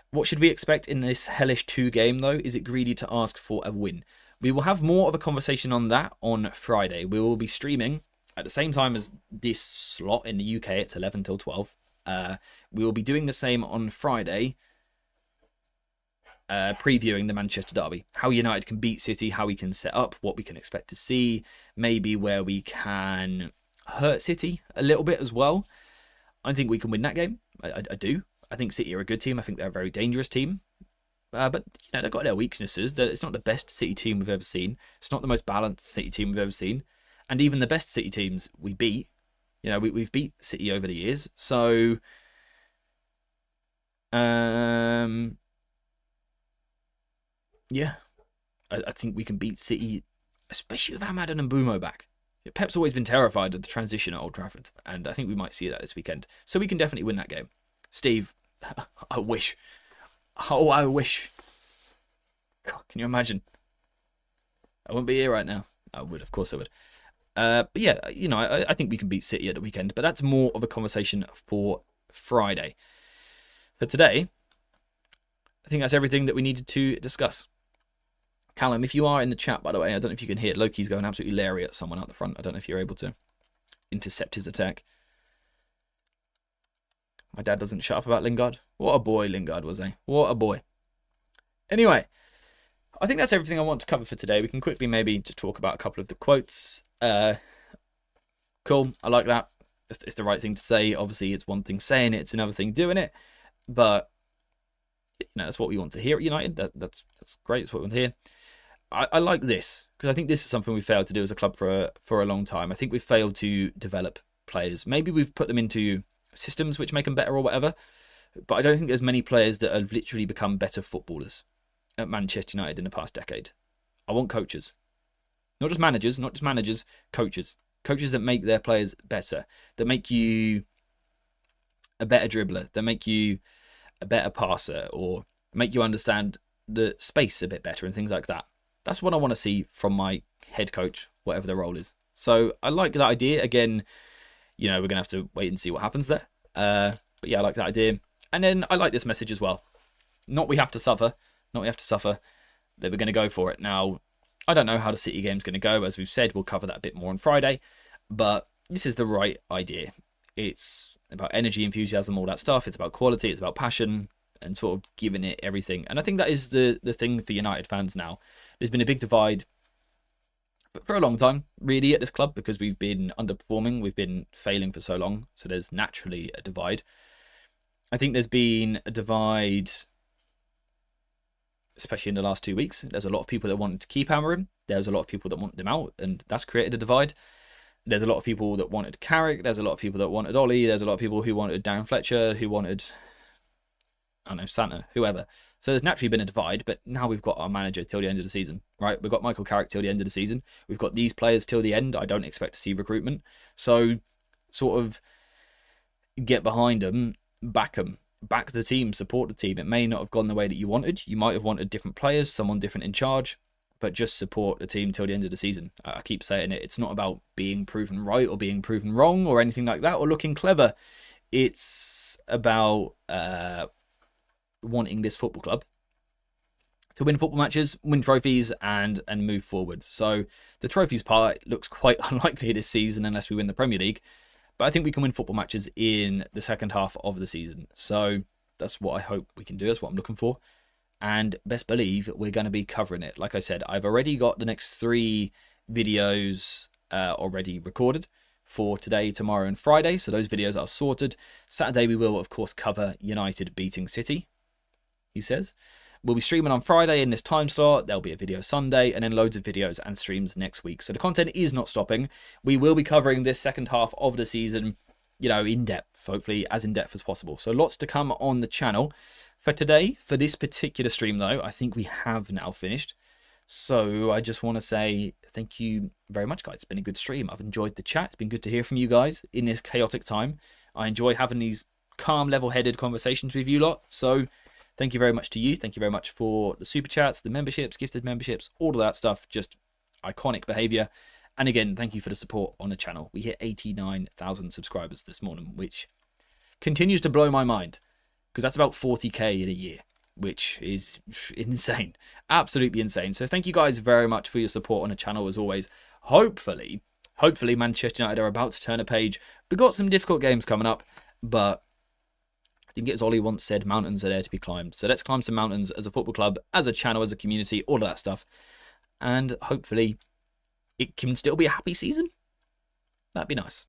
What should we expect in this Hellish 2 game, though? Is it greedy to ask for a win? We will have more of a conversation on that on Friday. We will be streaming at the same time as this slot in the UK. It's 11 till 12. We will be doing the same on Friday, previewing the Manchester derby. How United can beat City, how we can set up, what we can expect to see, maybe where we can hurt City a little bit as well. I think we can win that game. I do. I think City are a good team. I think they're a very dangerous team. But you know, they've got their weaknesses. That it's not the best City team we've ever seen. It's not the most balanced City team we've ever seen. And even the best City teams we beat, you know, we've beat City over the years. So, yeah, I think we can beat City, especially with Ahmad and Mbumo back. Pep's always been terrified of the transition at Old Trafford, and I think we might see that this weekend. So we can definitely win that game. Steve, I wish. Oh, I wish. God, can you imagine? I wouldn't be here right now. I would, of course I would. But yeah, you know, I think we can beat City at the weekend, but that's more of a conversation for Friday. For today, I think that's everything that we needed to discuss. Callum, if you are in the chat, by the way, I don't know if you can hear, Loki's going absolutely leery at someone out the front. I don't know if you're able to intercept his attack. My dad doesn't shut up about Lingard. What a boy Lingard was, eh? What a boy. Anyway, I think that's everything I want to cover for today. We can quickly maybe just talk about a couple of the quotes. Cool, I like that. It's the right thing to say. Obviously, it's one thing saying it, it's another thing doing it. But you know, that's what we want to hear at United. That's great. That's what we want to hear. I like this because I think this is something we failed to do as a club for a long time. I think we've failed to develop players. Maybe we've put them into systems which make them better or whatever. But I don't think there's many players that have literally become better footballers at Manchester United in the past decade. I want coaches. Not just managers, coaches. Coaches that make their players better, that make you a better dribbler, that make you a better passer, or make you understand the space a bit better and things like that. That's what I want to see from my head coach, whatever the role is. So I like that idea. Again, you know, we're going to have to wait and see what happens there. But yeah, I like that idea. And then I like this message as well. Not we have to suffer, that we're going to go for it. Now, I don't know how the City game's going to go. As we've said, we'll cover that a bit more on Friday. But this is the right idea. It's about energy, enthusiasm, all that stuff. It's about quality. It's about passion and sort of giving it everything. And I think that is the thing for United fans now. There's been a big divide for a long time, really, at this club, because we've been underperforming, we've been failing for so long, so there's naturally a divide. I think there's been a divide, especially in the last 2 weeks. There's a lot of people that wanted to keep Amarim. There's a lot of people that want them out, and that's created a divide. There's a lot of people that wanted Carrick. There's a lot of people that wanted Ollie. There's a lot of people who wanted Darren Fletcher, who wanted, I don't know, Santa, whoever. So there's naturally been a divide, but now we've got our manager till the end of the season, right? We've got Michael Carrick till the end of the season. We've got these players till the end. I don't expect to see recruitment. So sort of get behind them, back the team, support the team. It may not have gone the way that you wanted. You might have wanted different players, someone different in charge, but just support the team till the end of the season. I keep saying it. It's not about being proven right or being proven wrong or anything like that, or looking clever. It's about wanting this football club to win football matches, win trophies, and move forward. So the trophies part looks quite unlikely this season unless we win the Premier League. But I think we can win football matches in the second half of the season. So that's what I hope we can do. That's what I'm looking for. And best believe we're going to be covering it. Like I said, I've already got the next 3 videos already recorded for today, tomorrow, and Friday. So those videos are sorted. Saturday, we will, of course, cover United beating City, he says. We'll be streaming on Friday in this time slot. There'll be a video Sunday, and then loads of videos and streams next week. So the content is not stopping. We will be covering this second half of the season, you know, in depth, hopefully as in depth as possible. So lots to come on the channel. For today, for this particular stream though, I think we have now finished. So I just want to say thank you very much, guys. It's been a good stream. I've enjoyed the chat. It's been good to hear from you guys in this chaotic time. I enjoy having these calm, level-headed conversations with you lot. So thank you very much to you. Thank you very much for the super chats, the memberships, gifted memberships, all of that stuff. Just iconic behavior. And again, thank you for the support on the channel. We hit 89,000 subscribers this morning, which continues to blow my mind, because that's about 40k in a year, which is insane. Absolutely insane. So thank you guys very much for your support on the channel as always. Hopefully Manchester United are about to turn a page. We've got some difficult games coming up, but I think as Ollie once said, mountains are there to be climbed. So let's climb some mountains as a football club, as a channel, as a community, all of that stuff. And hopefully it can still be a happy season. That'd be nice.